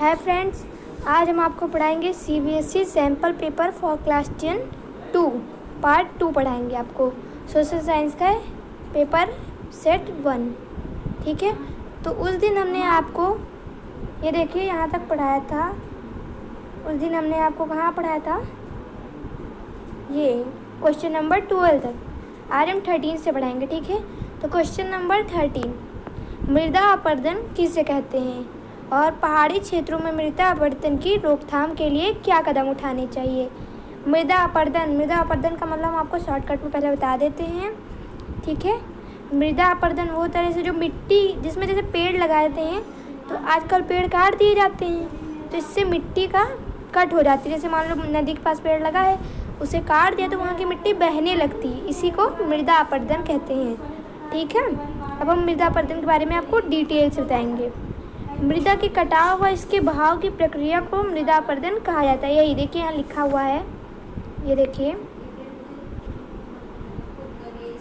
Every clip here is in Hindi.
है फ्रेंड्स, आज हम आपको पढ़ाएंगे CBSE sample paper for class 10 2 part 2 पढ़ाएंगे आपको। सोशल साइंस का पेपर सेट 1। ठीक है, तो उस दिन हमने आपको ये देखिए यहाँ तक पढ़ाया था। उस दिन हमने आपको कहाँ पढ़ाया था, ये क्वेश्चन नंबर 12 तक। आज हम 13 से पढ़ाएंगे। ठीक है, तो क्वेश्चन नंबर 13, मृदा अपरदन किसे कहते हैं और पहाड़ी क्षेत्रों में मृदा अपरदन की रोकथाम के लिए क्या कदम उठाने चाहिए। मृदा अपरदन का मतलब हम आपको शॉर्टकट में पहले बता देते हैं। ठीक है, मृदा अपरदन वो तरह से जो मिट्टी जिसमें जैसे पेड़ लगा देते हैं, तो आजकल पेड़ काट दिए जाते हैं, तो इससे मिट्टी का कट हो जाती है। जैसे मान लो नदी के पास पेड़ लगा है, उसे काट दिया तो वहाँ की मिट्टी बहने लगती है, इसी को मृदा अपरदन कहते हैं। ठीक है, अब हम मृदा अपरदन के बारे में आपको डिटेल से बताएंगे। मृदा के कटाव व इसके बहाव की प्रक्रिया को मृदा अपरदन कहा जाता है। यही देखिए यहाँ लिखा हुआ है, ये देखिए,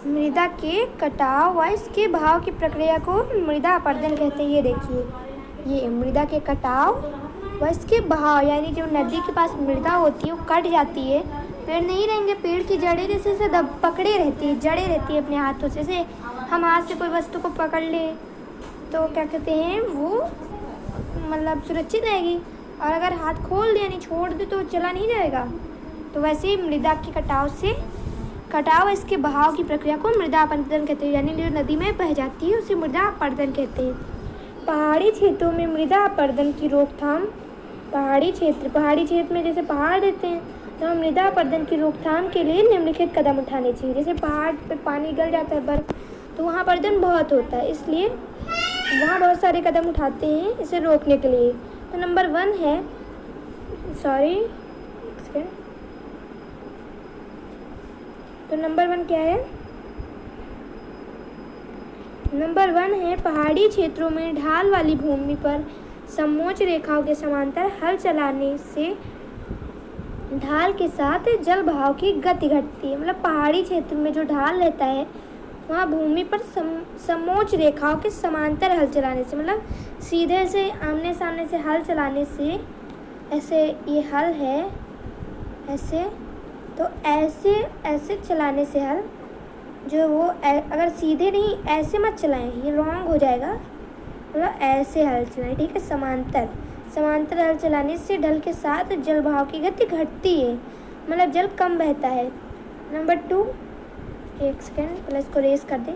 मृदा के कटाव व इसके बहाव की प्रक्रिया को मृदा अपरदन कहते हैं। ये देखिए, ये मृदा के कटाव व इसके बहाव, यानी जो नदी के पास मृदा होती है वो कट जाती है, पेड़ नहीं रहेंगे, पेड़ की जड़ें जैसे से पकड़े रहती है, जड़े रहती है अपने हाथों से। जैसे हम हाथ से कोई वस्तु को पकड़ ले तो क्या कहते हैं, वो मतलब सुरक्षित रहेगी, और अगर हाथ खोल दे यानी छोड़ दे तो चला नहीं जाएगा। तो वैसे ही मृदा के कटाव इसके बहाव की प्रक्रिया को मृदा अपरदन कहते हैं, यानी जो नदी में बह जाती है उसे मृदा अपरदन कहते हैं। पहाड़ी क्षेत्रों में मृदा अपरदन की रोकथाम, पहाड़ी क्षेत्र में जैसे पहाड़ रहते हैं, तो मृदा अपरदन की रोकथाम के लिए निम्नलिखित कदम उठाने चाहिए। जैसे पहाड़ पे पानी गल जाता है, बर्फ, तो वहाँ अपरदन बहुत होता है, इसलिए वहाँ बहुत सारे कदम उठाते हैं इसे रोकने के लिए। तो नंबर 1 है, तो नंबर 1 क्या है, नंबर 1 है पहाड़ी क्षेत्रों में ढाल वाली भूमि पर समोच्च रेखाओं के समांतर हल चलाने से ढाल के साथ जल बहाव की गति घटती है। मतलब पहाड़ी क्षेत्र में जो ढाल रहता है वहाँ भूमि पर समोच्च रेखाओं के समांतर हल चलाने से, मतलब सीधे से आमने सामने से हल चलाने से, ऐसे ये हल है ऐसे, तो ऐसे चलाने से हल जो वो अगर सीधे नहीं ऐसे मत चलाएं, ये रॉन्ग हो जाएगा, मतलब ऐसे हल चलाएं। ठीक है, समांतर हल चलाने से ढल के साथ जल बहाव की गति घटती है, मतलब जल कम बहता है। नंबर 2, एक सेकेंड पहले इसको रेस कर दें।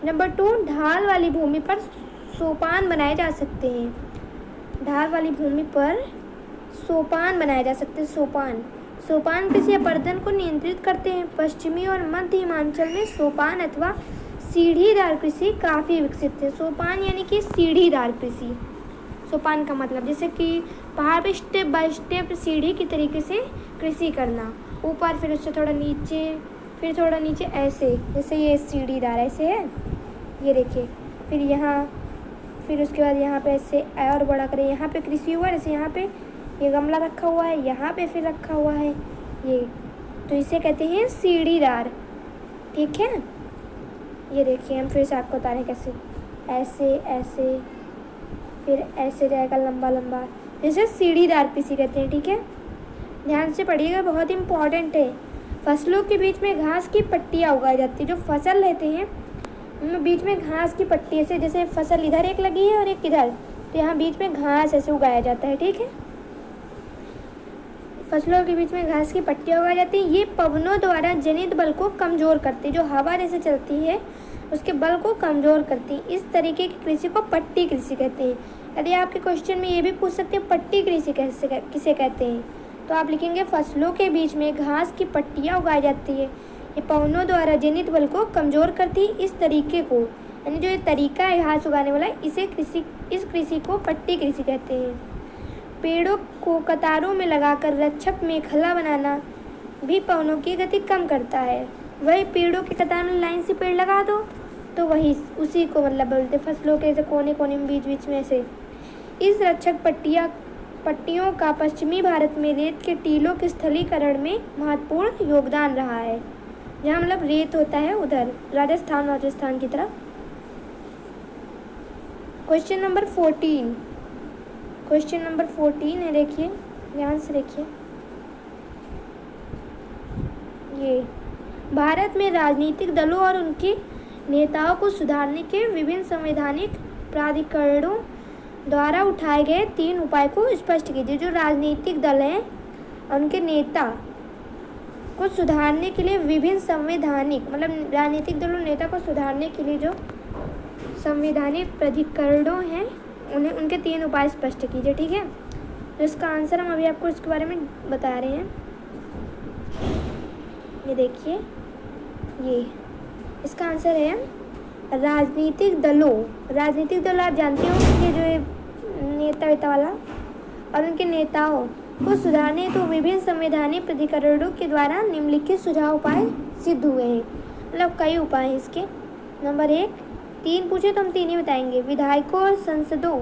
नंबर 2, ढाल वाली भूमि पर सोपान बनाए जा सकते हैं। ढाल वाली भूमि पर सोपान बनाए जा सकते हैं। सोपान कृषि अपरदन को नियंत्रित करते हैं। पश्चिमी और मध्य हिमाचल में सोपान अथवा सीढ़ीदार कृषि काफ़ी विकसित है। सोपान यानी कि सीढ़ीदार कृषि। सोपान का मतलब जैसे कि पहाड़ पे स्टेप बाय स्टेप सीढ़ी की तरीके से कृषि करना, ऊपर फिर उससे थोड़ा नीचे, फिर थोड़ा नीचे, ऐसे जैसे ये सीढ़ीदार ऐसे है, ये देखिए, फिर यहाँ, फिर उसके बाद यहाँ पे ऐसे और बड़ा करें, यहाँ पे कृषि हुआ, जैसे यहाँ पे ये गमला रखा हुआ है, यहाँ पे फिर रखा हुआ है ये, तो इसे कहते हैं सीढ़ीदार। ठीक है, ये देखिए हम फिर से आपको बता रहे हैं कैसे, ऐसे फिर ऐसे जाएगा लंबा लंबा, जैसे सीढ़ीदार कृषि कहते हैं। ठीक है, ध्यान से पढ़िएगा, बहुत इम्पॉर्टेंट है। फसलों के बीच में घास की पट्टियाँ उगाई जाती है। जो फसल रहते हैं उनमें बीच में घास की पट्टी से, जैसे फसल इधर एक लगी है और एक इधर, तो यहाँ बीच में घास ऐसे उगाया जाता है। ठीक है, फसलों के बीच में घास की पट्टियाँ उगाई जाती हैं। ये पवनों द्वारा जनित बल को कमज़ोर करती है। जो हवा जैसे चलती है उसके बल को कमज़ोर करती है। इस तरीके की कृषि को पट्टी कृषि कहते हैं। यदि आपके क्वेश्चन में ये भी पूछ सकते हैं पट्टी कृषि किसे कहते हैं, तो आप लिखेंगे फसलों के बीच में घास की पट्टियाँ उगाई जाती है। ये पवनों द्वारा जनित बल को कमज़ोर करती है। इस तरीके को, यानी जो ये तरीका है घास उगाने वाला, इस कृषि को पट्टी कृषि कहते हैं। पेड़ों को कतारों में लगाकर रक्षक मेखला बनाना भी पवनों की गति कम करता है। वही पेड़ों के कतार में लाइन से पेड़ लगा दो तो वही उसी को मतलब बोलते फसलों के ऐसे कोने कोने में बीच में से। इस रक्षक पट्टियों का पश्चिमी भारत में रेत के टीलों के स्थलीकरण में महत्वपूर्ण योगदान रहा है। जहाँ मतलब रेत होता है उधर राजस्थान की तरफ। क्वेश्चन नंबर 14, क्वेश्चन नंबर 14 है, देखिए ध्यान से देखिए। ये भारत में राजनीतिक दलों और उनके नेताओं को सुधारने के विभिन्न संवैधानिक प्राधिकरणों द्वारा उठाए गए 3 उपाय को स्पष्ट कीजिए। जो राजनीतिक दल हैं और उनके नेता को सुधारने के लिए विभिन्न संवैधानिक, मतलब राजनीतिक दल और नेता को सुधारने के लिए जो संवैधानिक प्राधिकरणों हैं उन्हें उनके 3 उपाय स्पष्ट कीजिए। ठीक है, तो इसका आंसर हम अभी आपको इसके बारे में बता रहे हैं। ये देखिए, ये इसका आंसर है राजनीतिक दलों। राजनीतिक दल आप जानते हो कि जो नेता वेता वाला और उनके नेताओं को सुधारने तो विभिन्न संवैधानिक प्राधिकरणों के द्वारा निम्नलिखित सुझाव उपाय सिद्ध हुए हैं। मतलब कई उपाय हैं इसके। नंबर 1, 3 पूछे तो हम 3 ही बताएंगे। विधायकों और सांसदों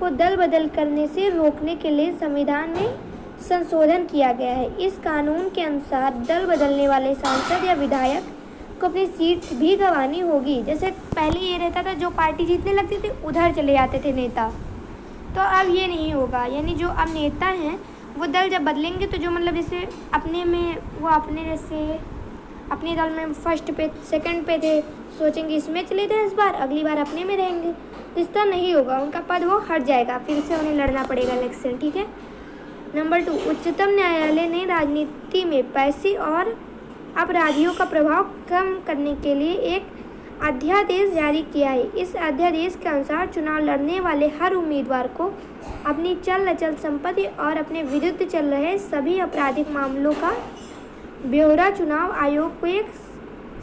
को दल बदल करने से रोकने के लिए संविधान में संशोधन किया गया है। इस कानून के अनुसार दल बदलने वाले सांसद या विधायक को अपनी सीट भी गंवानी होगी। जैसे पहले ये रहता था, जो पार्टी जीतने लगती थी उधर चले जाते थे नेता, तो अब ये नहीं होगा। यानी जो अब नेता हैं वो दल जब बदलेंगे तो जो मतलब जैसे अपने में वो अपने जैसे अपने दल में फर्स्ट पे सेकंड पे थे, सोचेंगे इसमें चले जाए इस बार, अगली बार अपने में रहेंगे। इस तरह नहीं होगा, उनका पद वो हट जाएगा, फिर से उन्हें लड़ना पड़ेगा इलेक्शन। ठीक है। नंबर 2, उच्चतम न्यायालय ने राजनीति में पैसे और अपराधियों का प्रभाव कम करने के लिए एक अध्यादेश जारी किया है। इस अध्यादेश के अनुसार चुनाव लड़ने वाले हर उम्मीदवार को अपनी चल अचल संपत्ति और अपने विरुद्ध चल रहे सभी आपराधिक मामलों का ब्यौरा चुनाव आयोग को एक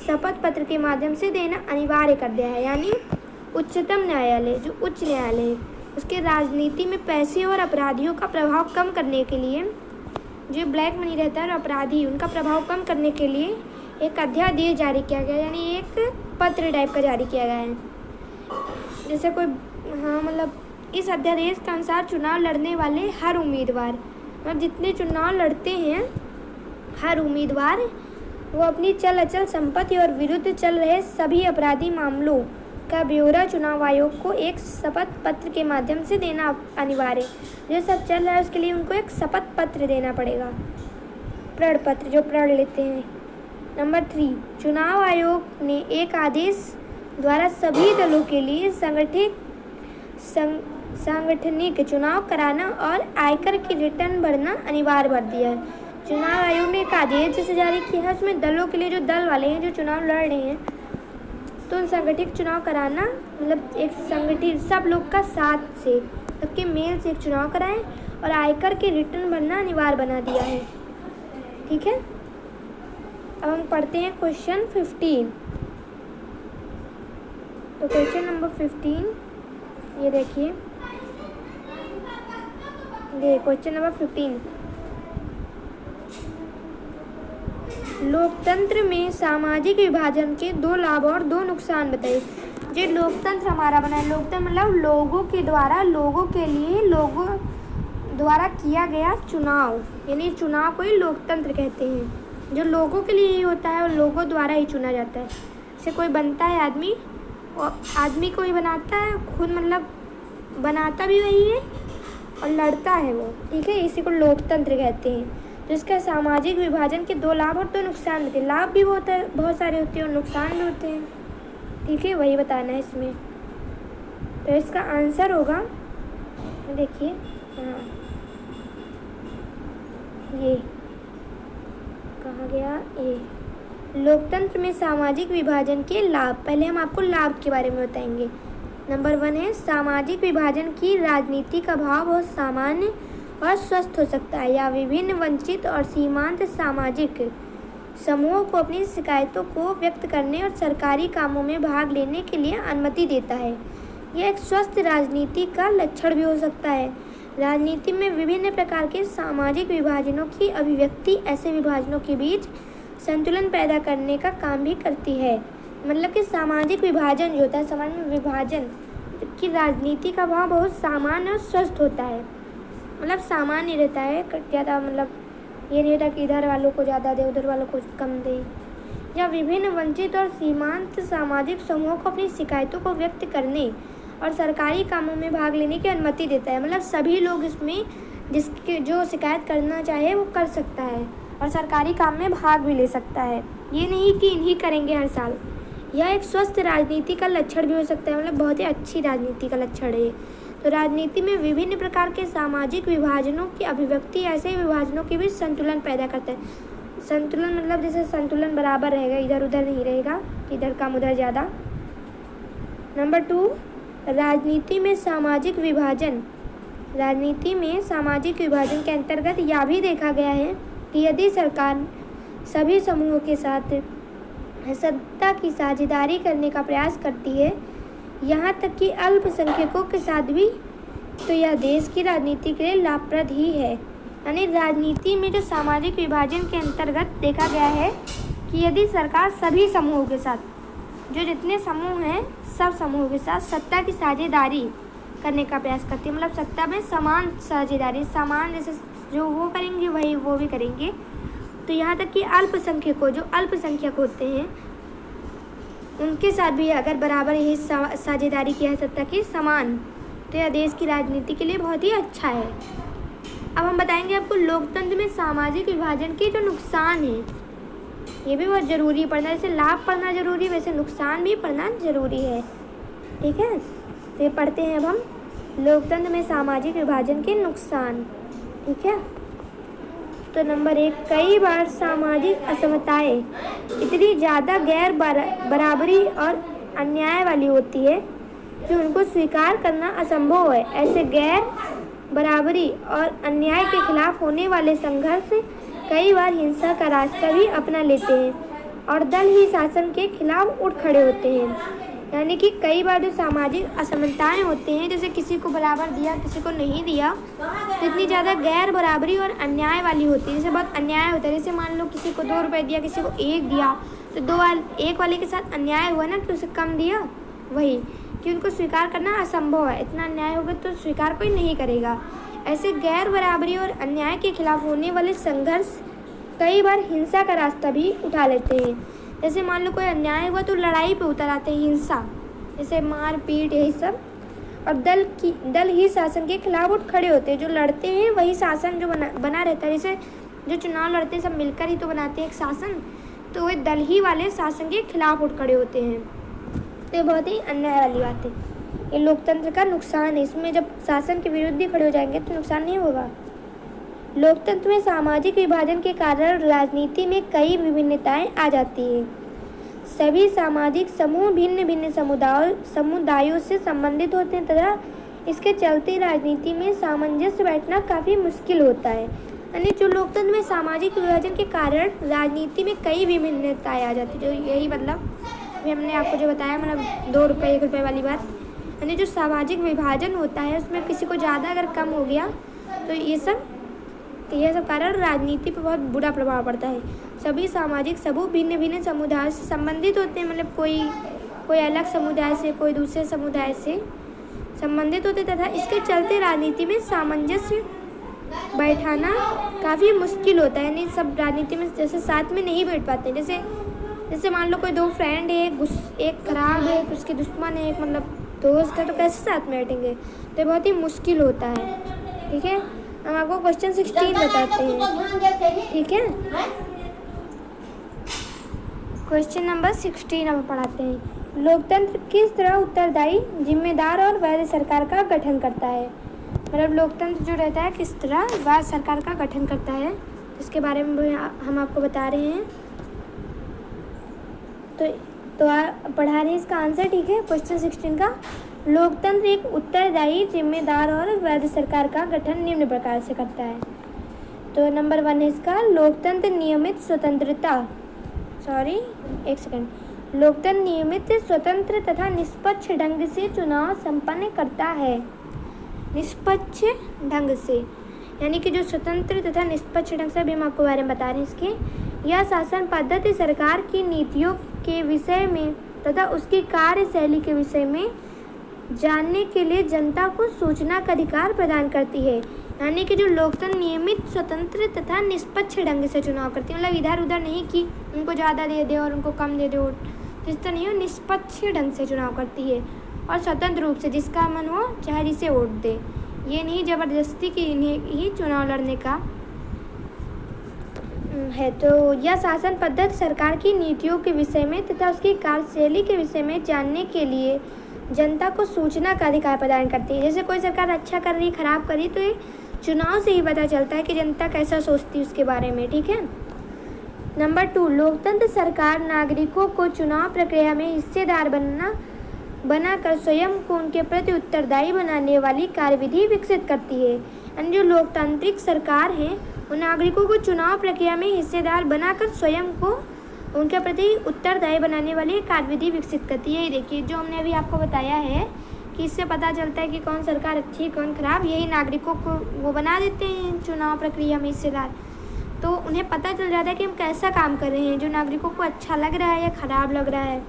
शपथ पत्र के माध्यम से देना अनिवार्य कर दिया है। यानी उच्चतम न्यायालय, जो उच्च न्यायालय है, उसके राजनीति में पैसे और अपराधियों का प्रभाव कम करने के लिए, जो ब्लैक मनी रहता है और अपराधी, उनका प्रभाव कम करने के लिए एक अध्यादेश जारी किया गया, यानी एक पत्र टाइप का जारी किया गया है। जैसे कोई मतलब इस अध्यादेश के अनुसार चुनाव लड़ने वाले हर उम्मीदवार, मतलब जितने चुनाव लड़ते हैं हर उम्मीदवार, वो अपनी चल अचल संपत्ति और विरुद्ध चल रहे सभी अपराधी मामलों का ब्यौरा चुनाव आयोग को एक शपथ पत्र के माध्यम से देना अनिवार्य। जो सब चल रहा है उसके लिए उनको एक शपथ पत्र देना पड़ेगा, प्रण पत्र, जो प्रण लेते हैं। नंबर 3, चुनाव आयोग ने एक आदेश द्वारा सभी दलों के लिए सांगठनिक चुनाव कराना और आयकर की रिटर्न भरना अनिवार्य कर दिया है। चुनाव आयोग ने एक आदेश जैसे जारी किया है, उसमें दलों के लिए, जो दल वाले हैं जो चुनाव लड़ रहे हैं, तो उन संगठित चुनाव कराना, मतलब एक संगठित सब लोग का साथ से, सबके मेल से एक चुनाव कराएं और आयकर की रिटर्न भरना अनिवार्य बना दिया है। ठीक है। अब हम पढ़ते हैं क्वेश्चन 15। तो क्वेश्चन नंबर 15 ये देखिए, क्वेश्चन नंबर 15, लोकतंत्र में सामाजिक विभाजन के 2 लाभ और 2 नुकसान बताइए। जो लोकतंत्र हमारा बना है, लोकतंत्र मतलब लोगों के द्वारा, लोगों के लिए, लोगों द्वारा किया गया चुनाव, यानी चुनाव को ही लोकतंत्र कहते हैं। जो लोगों के लिए ही होता है और लोगों द्वारा ही चुना जाता है। जैसे कोई बनता है आदमी, और आदमी को ही बनाता है खुद, मतलब बनाता भी वही है और लड़ता है वो। ठीक है, इसी को लोकतंत्र कहते हैं। तो इसका सामाजिक विभाजन के 2 लाभ और 2 नुकसान होते हैं। लाभ भी बहुत सारे होते हैं और नुकसान भी होते हैं। ठीक है, वही बताना है इसमें। तो इसका आंसर होगा, देखिए, ये कहाँ गया, ये लोकतंत्र में सामाजिक विभाजन के लाभ। पहले हम आपको लाभ के बारे में बताएंगे। नंबर 1 है सामाजिक विभाजन की राजनीति का भाव बहुत सामान्य और स्वस्थ हो सकता है, या विभिन्न वंचित और सीमांत सामाजिक समूहों को अपनी शिकायतों को व्यक्त करने और सरकारी कामों में भाग लेने के लिए अनुमति देता है। यह एक स्वस्थ राजनीति का लक्षण भी हो सकता है। राजनीति में विभिन्न प्रकार के सामाजिक विभाजनों की अभिव्यक्ति ऐसे विभाजनों के बीच संतुलन पैदा करने का काम भी करती है। मतलब कि सामाजिक विभाजन जो होता है, समाज में विभाजन की राजनीति का भाव बहुत सामान्य और स्वस्थ होता है। मतलब सामान्य रहता है, ज़्यादा, मतलब ये नहीं होता कि इधर वालों को ज़्यादा दे उधर वालों को कम दे। या विभिन्न वंचित और सीमांत सामाजिक समूहों को अपनी शिकायतों को व्यक्त करने और सरकारी कामों में भाग लेने की अनुमति देता है। मतलब सभी लोग इसमें जिसके जो शिकायत करना चाहे वो कर सकता है और सरकारी काम में भाग भी ले सकता है। ये नहीं कि इन्हीं करेंगे हर साल। यह एक स्वस्थ राजनीति का लक्षण भी हो सकता है, मतलब बहुत ही अच्छी राजनीति का लक्षण है। तो राजनीति में विभिन्न प्रकार के सामाजिक विभाजनों की अभिव्यक्ति ऐसे विभाजनों के बीच संतुलन पैदा करता है। संतुलन मतलब जैसे संतुलन बराबर रहेगा, इधर उधर नहीं रहेगा, इधर कम उधर ज़्यादा। नंबर 2, राजनीति में सामाजिक विभाजन। राजनीति में सामाजिक विभाजन के अंतर्गत यह भी देखा गया है कि यदि सरकार सभी समूहों के साथ सत्ता की साझेदारी करने का प्रयास करती है, यहाँ तक कि अल्पसंख्यकों के साथ भी, तो यह देश की राजनीति के लिए लाभप्रद ही है। यानी राजनीति में जो सामाजिक विभाजन के अंतर्गत देखा गया है कि यदि सरकार सभी समूहों के साथ, जो जितने समूह हैं सब समूहों के साथ सत्ता की साझेदारी करने का प्रयास करती है, मतलब सत्ता में समान साझेदारी, समान जैसे जो वो करेंगे वही वो भी करेंगे, तो यहाँ तक कि अल्पसंख्यकों, जो अल्पसंख्यक होते हैं उनके साथ भी अगर बराबर ही साझेदारी किया है सत्ता की समान, तो यह देश की राजनीति के लिए बहुत ही अच्छा है। अब हम बताएंगे आपको लोकतंत्र में सामाजिक विभाजन के जो नुकसान हैं, ये भी बहुत ज़रूरी पढ़ना। जैसे लाभ पढ़ना ज़रूरी, वैसे नुकसान भी पढ़ना ज़रूरी है। ठीक है, तो ये पढ़ते हैं अब हम लोकतंत्र में सामाजिक विभाजन के नुकसान। ठीक है, तो नंबर 1, कई बार सामाजिक असमताएं इतनी ज़्यादा गैर बराबरी और अन्याय वाली होती है कि उनको स्वीकार करना असंभव है। ऐसे गैर बराबरी और अन्याय के खिलाफ होने वाले संघर्ष कई बार हिंसा का रास्ता भी अपना लेते हैं और दल ही शासन के खिलाफ उठ खड़े होते हैं। यानी कि कई बार जो सामाजिक असमानताएं होते हैं, जैसे किसी को बराबर दिया किसी को नहीं दिया, तो इतनी ज़्यादा गैर बराबरी और अन्याय वाली होती है। जैसे बहुत अन्याय होता है, जैसे मान लो किसी को 2 रुपये दिया किसी को 1 दिया, तो एक वाले के साथ अन्याय हुआ ना कि उसे कम दिया, वही कि उनको स्वीकार करना असंभव है। इतना अन्याय होगा तो स्वीकार कोई नहीं करेगा। ऐसे गैर बराबरी और अन्याय के खिलाफ होने वाले संघर्ष कई बार हिंसा का रास्ता भी उठा लेते हैं। जैसे मान लो कोई अन्याय हुआ तो लड़ाई पे उतर आते हैं, हिंसा, जैसे मार पीट यही सब, और दल ही शासन के खिलाफ उठ खड़े होते हैं। जो लड़ते हैं वही शासन जो बना रहता है। जैसे जो चुनाव लड़ते हैं सब मिलकर ही तो बनाते हैं एक शासन, तो वे दल ही वाले शासन के खिलाफ उठ खड़े होते हैं। तो ये बहुत ही अन्याय वाली बात है। ये लोकतंत्र का नुकसान है। इसमें जब शासन के विरुद्ध ही खड़े हो जाएंगे तो नुकसान नहीं होगा। लोकतंत्र में सामाजिक विभाजन के कारण राजनीति में कई विभिन्नताएं आ जाती हैं। सभी सामाजिक समूह भिन्न भिन्न समुदायों से संबंधित होते हैं तथा इसके चलते राजनीति में सामंजस्य बैठना काफ़ी मुश्किल होता है। यानी जो लोकतंत्र में सामाजिक विभाजन के कारण राजनीति में कई विभिन्नताएं आ जाती है, जो यही मतलब अभी हमने आपको जो बताया, मतलब 2 रुपये 1 रुपये वाली बात। यानी जो सामाजिक विभाजन होता है उसमें किसी को ज़्यादा अगर कम हो गया तो ये सब कारण राजनीति पर बहुत बुरा प्रभाव पड़ता है। सभी सामाजिक समूह भिन्न भिन्न समुदाय से संबंधित होते हैं, मतलब कोई अलग समुदाय से कोई दूसरे समुदाय से संबंधित होते, तथा इसके चलते राजनीति में सामंजस्य बैठाना काफ़ी मुश्किल होता है। यानी सब राजनीति में जैसे साथ में नहीं बैठ पाते हैं। जैसे मान लो कोई 2 फ्रेंड है, एक खराब है, उसके दुश्मन है, एक मतलब दोस्त है, तो कैसे साथ में बैठेंगे, तो बहुत ही मुश्किल होता है। ठीक है, हम आपको क्वेश्चन 16 बताते हैं। ठीक है, क्वेश्चन नंबर 16 हम पढ़ाते हैं। लोकतंत्र किस तरह उत्तरदायी, जिम्मेदार और वैध सरकार का गठन करता है। मतलब लोकतंत्र जो रहता है किस तरह वैध सरकार का गठन करता है, इसके बारे में हम आपको बता रहे हैं। तो पढ़ा रहे हैं इसका आंसर। ठीक है, क्वेश्चन 16 का, लोकतंत्र एक उत्तरदायी, जिम्मेदार और वैध सरकार का गठन निम्न प्रकार से करता है। तो नंबर 1 है इसका, लोकतंत्र नियमित स्वतंत्रता, लोकतंत्र नियमित, स्वतंत्र तथा निष्पक्ष ढंग से चुनाव संपन्न करता है। निष्पक्ष ढंग से यानी कि जो स्वतंत्र तथा निष्पक्ष ढंग से, अभी हम आपको बारे में बता रहे हैं इसके। यह शासन पद्धति सरकार की नीतियों के विषय में तथा उसकी कार्यशैली के विषय में जानने के लिए जनता को सूचना का अधिकार प्रदान करती है। यानी कि जो लोकतंत्र नियमित, स्वतंत्र तथा निष्पक्ष ढंग से चुनाव करती है, मतलब इधर उधर नहीं कि उनको ज़्यादा दे दे और उनको कम दे दे, तो इस तरह नहीं हो, निष्पक्ष ढंग से चुनाव करती है। और स्वतंत्र रूप से जिसका मन हो चाहे जिसे वोट दे। ये नहीं ज़बरदस्ती कि इन्हें ही चुनाव लड़ने का है। तो यह शासन पद्धति सरकार की नीतियों के विषय में तथा उसकी कार्यशैली के विषय में जानने के लिए जनता को सूचना का अधिकार प्रदान करती है। जैसे कोई सरकार अच्छा कर रही खराब कर रही तो ये चुनाव से ही पता चलता है कि जनता कैसा सोचती है उसके बारे में, ठीक है। नंबर 2, लोकतंत्र सरकार नागरिकों को चुनाव प्रक्रिया में हिस्सेदार बनाकर स्वयं को उनके प्रति उत्तरदायी बनाने वाली कार्यविधि विकसित करती है। यानी जो लोकतांत्रिक सरकार है वो नागरिकों को चुनाव प्रक्रिया में हिस्सेदार बनाकर स्वयं को उनके प्रति उत्तरदायी बनाने वाली कार्यविधि विकसित करती है। ये देखिए जो हमने अभी आपको बताया है कि इससे पता चलता है कि कौन सरकार अच्छी कौन खराब, यही नागरिकों को वो बना देते हैं चुनाव प्रक्रिया में हिस्सेदार। तो उन्हें पता चल जाता है कि हम कैसा काम कर रहे हैं, जो नागरिकों को अच्छा लग रहा है या खराब लग रहा है।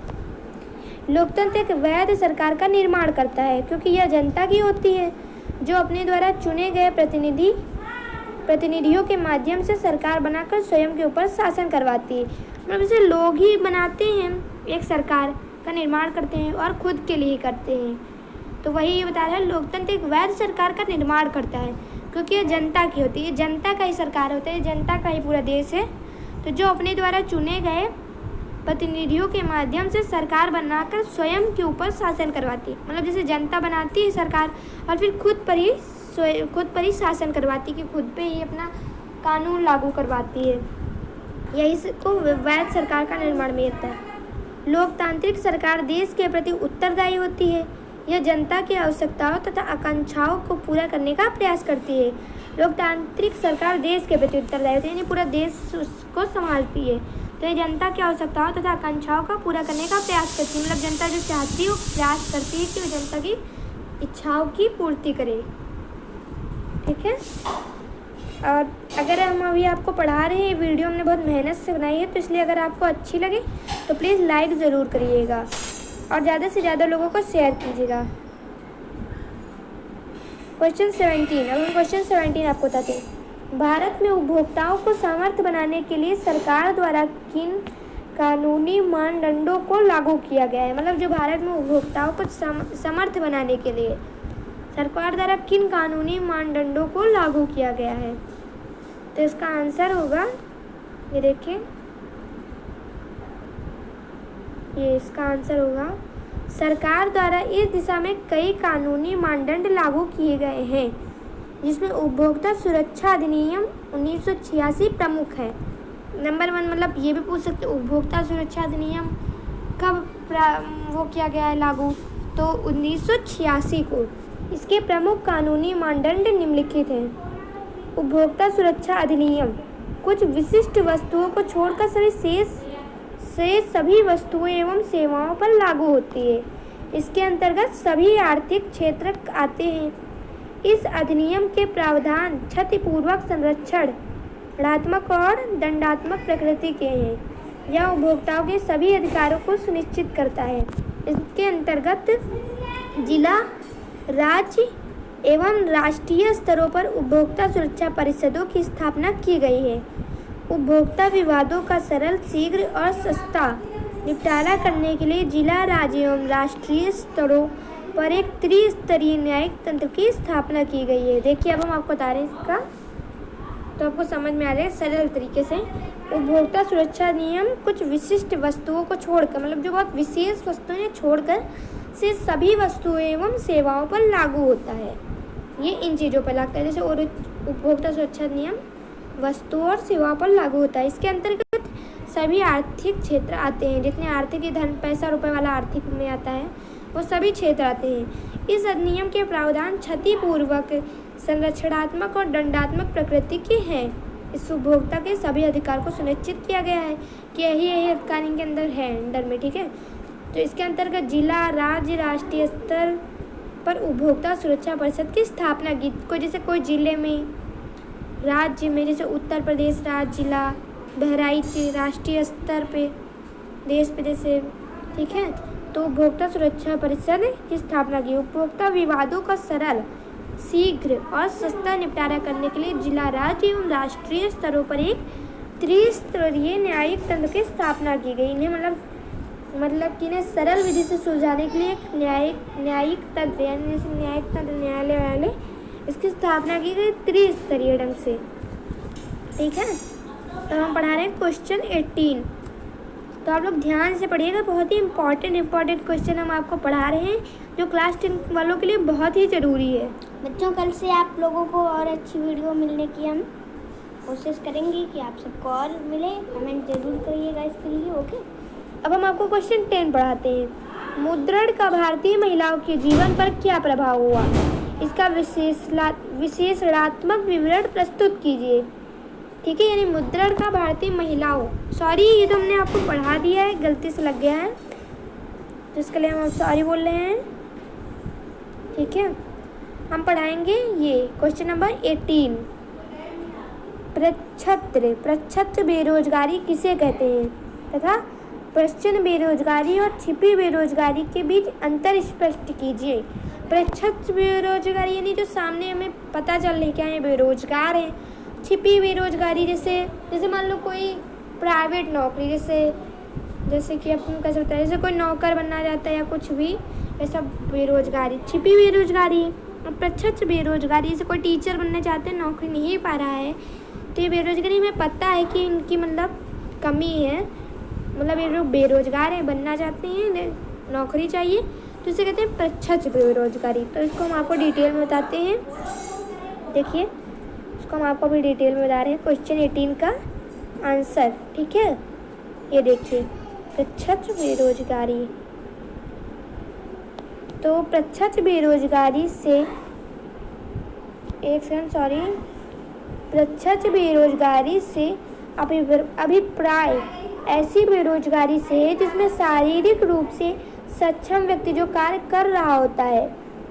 लोकतंत्र एक वैध सरकार का निर्माण करता है क्योंकि यह जनता की होती है जो अपने द्वारा चुने गए प्रतिनिधियों के माध्यम से सरकार बनाकर स्वयं के ऊपर शासन करवाती है। मतलब इसे लोग ही बनाते हैं, एक सरकार का निर्माण करते हैं और खुद के लिए ही करते हैं। तो वही ये बता रहा है, लोकतंत्र एक वैध सरकार का निर्माण करता है क्योंकि ये जनता की होती है, जनता का ही सरकार होता है, जनता का ही पूरा देश है। तो जो अपने द्वारा चुने गए प्रतिनिधियों के माध्यम से सरकार बनाकर स्वयं के ऊपर शासन करवाती है। मतलब जैसे जनता बनाती है सरकार और फिर खुद पर ही शासन करवाती है कि खुद पे ही अपना कानून लागू करवाती है। यही को वैध सरकार का निर्माण मिलता है। लोकतांत्रिक सरकार देश के प्रति उत्तरदायी होती है। यह जनता की आवश्यकताओं तथा आकांक्षाओं को पूरा करने का प्रयास करती है। लोकतांत्रिक सरकार देश के प्रति उत्तरदायी होती है, यानी पूरा देश उसको संभालती है। तो ये जनता की आवश्यकताओं तथा आकांक्षाओं का पूरा करने का प्रयास करती है। मतलब जनता जो चाहती है वो प्रयास करती है कि वो जनता की इच्छाओं की पूर्ति करे, ठीक है। और अगर हम अभी आपको पढ़ा रहे हैं, वीडियो हमने बहुत मेहनत से बनाई है, तो इसलिए अगर आपको अच्छी लगे तो प्लीज़ लाइक ज़रूर करिएगा और ज़्यादा से ज़्यादा लोगों को शेयर कीजिएगा। क्वेश्चन 17, अब हम क्वेश्चन 17 आपको बताते हैं। भारत में उपभोक्ताओं को समर्थ बनाने के लिए सरकार द्वारा किन कानूनी मानदंडों को लागू किया गया है। मतलब जो भारत में उपभोक्ताओं को समर्थ बनाने के लिए सरकार द्वारा किन कानूनी मानदंडों को लागू किया गया है। तो इसका आंसर होगा, ये देखिए, ये इसका आंसर होगा सरकार द्वारा इस दिशा में कई कानूनी मानदंड लागू किए गए हैं जिसमें उपभोक्ता सुरक्षा अधिनियम 1986 प्रमुख है। नंबर 1, मतलब ये भी पूछ सकते उपभोक्ता सुरक्षा अधिनियम कब वो किया गया है लागू, तो 1986 को। इसके प्रमुख कानूनी मानदंड निम्नलिखित हैं। उपभोक्ता सुरक्षा अधिनियम कुछ विशिष्ट वस्तुओं को छोड़कर सभी वस्तुओं एवं सेवाओं पर लागू होती है। इसके अंतर्गत सभी आर्थिक क्षेत्र आते हैं। इस अधिनियम के प्रावधान क्षतिपूर्वक संरक्षण, ऋणात्मक और दंडात्मक प्रकृति के हैं। यह उपभोक्ताओं के सभी अधिकारों को सुनिश्चित करता है। इसके अंतर्गत जिला, राज्य एवं राष्ट्रीय स्तरों पर उपभोक्ता सुरक्षा परिषदों की स्थापना की गई है। उपभोक्ता विवादों का सरल, शीघ्र और सस्ता निपटारा करने के लिए जिला, राज्य एवं राष्ट्रीय स्तरों पर एक त्रिस्तरीय न्यायिक तंत्र की स्थापना की गई है। देखिए अब हम आपको बता रहे हैं इसका, तो आपको समझ में आ रहा है सरल तरीके से। उपभोक्ता सुरक्षा नियम कुछ विशिष्ट वस्तुओं को छोड़कर, मतलब जो बहुत विशेष वस्तुएं छोड़कर से सभी वस्तुओं एवं सेवाओं पर लागू होता है। ये इन चीज़ों पर लगता है, जैसे और उपभोक्ता सुरक्षा नियम वस्तुओं और सेवाओं पर लागू होता है। इसके अंतर्गत सभी आर्थिक क्षेत्र आते हैं, जितने आर्थिक धन पैसा रुपए वाला आर्थिक में आता है वो सभी क्षेत्र आते हैं। इस अधिनियम के प्रावधान क्षतिपूर्वक, संरक्षणात्मक और दंडात्मक प्रकृति के हैं। इस उपभोक्ता के सभी अधिकार को सुनिश्चित किया गया है कि यही अधिकार इनके अंदर है, अंडर में, ठीक है। तो इसके अंतर्गत जिला, राज्य, राष्ट्रीय स्तर पर उपभोक्ता सुरक्षा परिषद की स्थापना की। जैसे कोई जिले में, राज्य में, जैसे उत्तर प्रदेश राज्य जिला, बहराइच राष्ट्रीय स्तर पे, देश पे जैसे, ठीक है। तो उपभोक्ता सुरक्षा परिषद की स्थापना की। उपभोक्ता विवादों का सरल, शीघ्र और सस्ता निपटारा करने के लिए जिला, राज्य एवं राष्ट्रीय स्तरों पर एक त्रिस्तरीय न्यायिक तंत्र की स्थापना की गई। इन्हें मतलब मतलब कि इन्हें सरल विधि से सुलझाने के लिए एक न्यायिक तंत्र यानी जैसे न्यायिक तंत्र न्यायालय इसकी स्थापना की गई त्रिस्तरीय ढंग से। ठीक है, तो हम पढ़ा रहे हैं क्वेश्चन 18। तो आप लोग ध्यान से पढ़िएगा, बहुत ही इम्पॉर्टेंट क्वेश्चन हम आपको पढ़ा रहे हैं जो क्लास 10 वालों के लिए बहुत ही ज़रूरी है। बच्चों, कल से आप लोगों को और अच्छी वीडियो मिलने की हम कोशिश करेंगे कि आप सबको और मिले। कमेंट जरूर करिएगा इसके लिए। ओके, अब हम आपको क्वेश्चन 10 पढ़ाते हैं। मुद्रण का भारतीय महिलाओं के जीवन पर क्या प्रभाव हुआ, इसका विश्लेषणात्मक विवरण प्रस्तुत कीजिए। ठीक है, यानी मुद्रण का भारतीय महिलाओं, सॉरी ये तो हमने आपको पढ़ा दिया है, गलती से लग गया है, तो इसके लिए हम सॉरी बोल रहे हैं। ठीक है, हम पढ़ाएंगे ये क्वेश्चन नंबर 18। प्रच्छन्न बेरोजगारी किसे कहते हैं तथा प्रच्छन्न बेरोजगारी और छिपी बेरोजगारी के बीच अंतर स्पष्ट कीजिए। प्रच्छन्न बेरोजगारी यानी जो सामने हमें पता चल रही क्या है बेरोजगार है। छिपी बेरोजगारी जैसे मान लो कोई प्राइवेट नौकरी, जैसे कि अपन कह सकते हैं जैसे कोई नौकर बनना चाहता है या कुछ भी, ऐसा बेरोजगारी छिपी बेरोजगारी। और प्रत्यक्ष बेरोजगारी जैसे कोई टीचर बनना चाहते हैं, नौकरी नहीं पा रहा है, तो ये बेरोजगारी हमें पता है कि इनकी मतलब कमी है, मतलब ये लोग बेरोजगार हैं, बनना चाहते हैं, नौकरी चाहिए, तो इसे कहते हैं प्रत्यक्ष बेरोजगारी। तो इसको हम आपको डिटेल में बताते हैं। देखिए, इसको हम आपको अभी डिटेल में बता रहे हैं क्वेश्चन 18 का आंसर। ठीक है, ये देखिए प्रत्यक्ष बेरोजगारी। तो प्रत्यक्ष बेरोजगारी से प्रत्यक्ष बेरोजगारी से अभिप्राय ऐसी बेरोजगारी से है जिसमें शारीरिक रूप से सक्षम व्यक्ति जो कार्य कर रहा होता है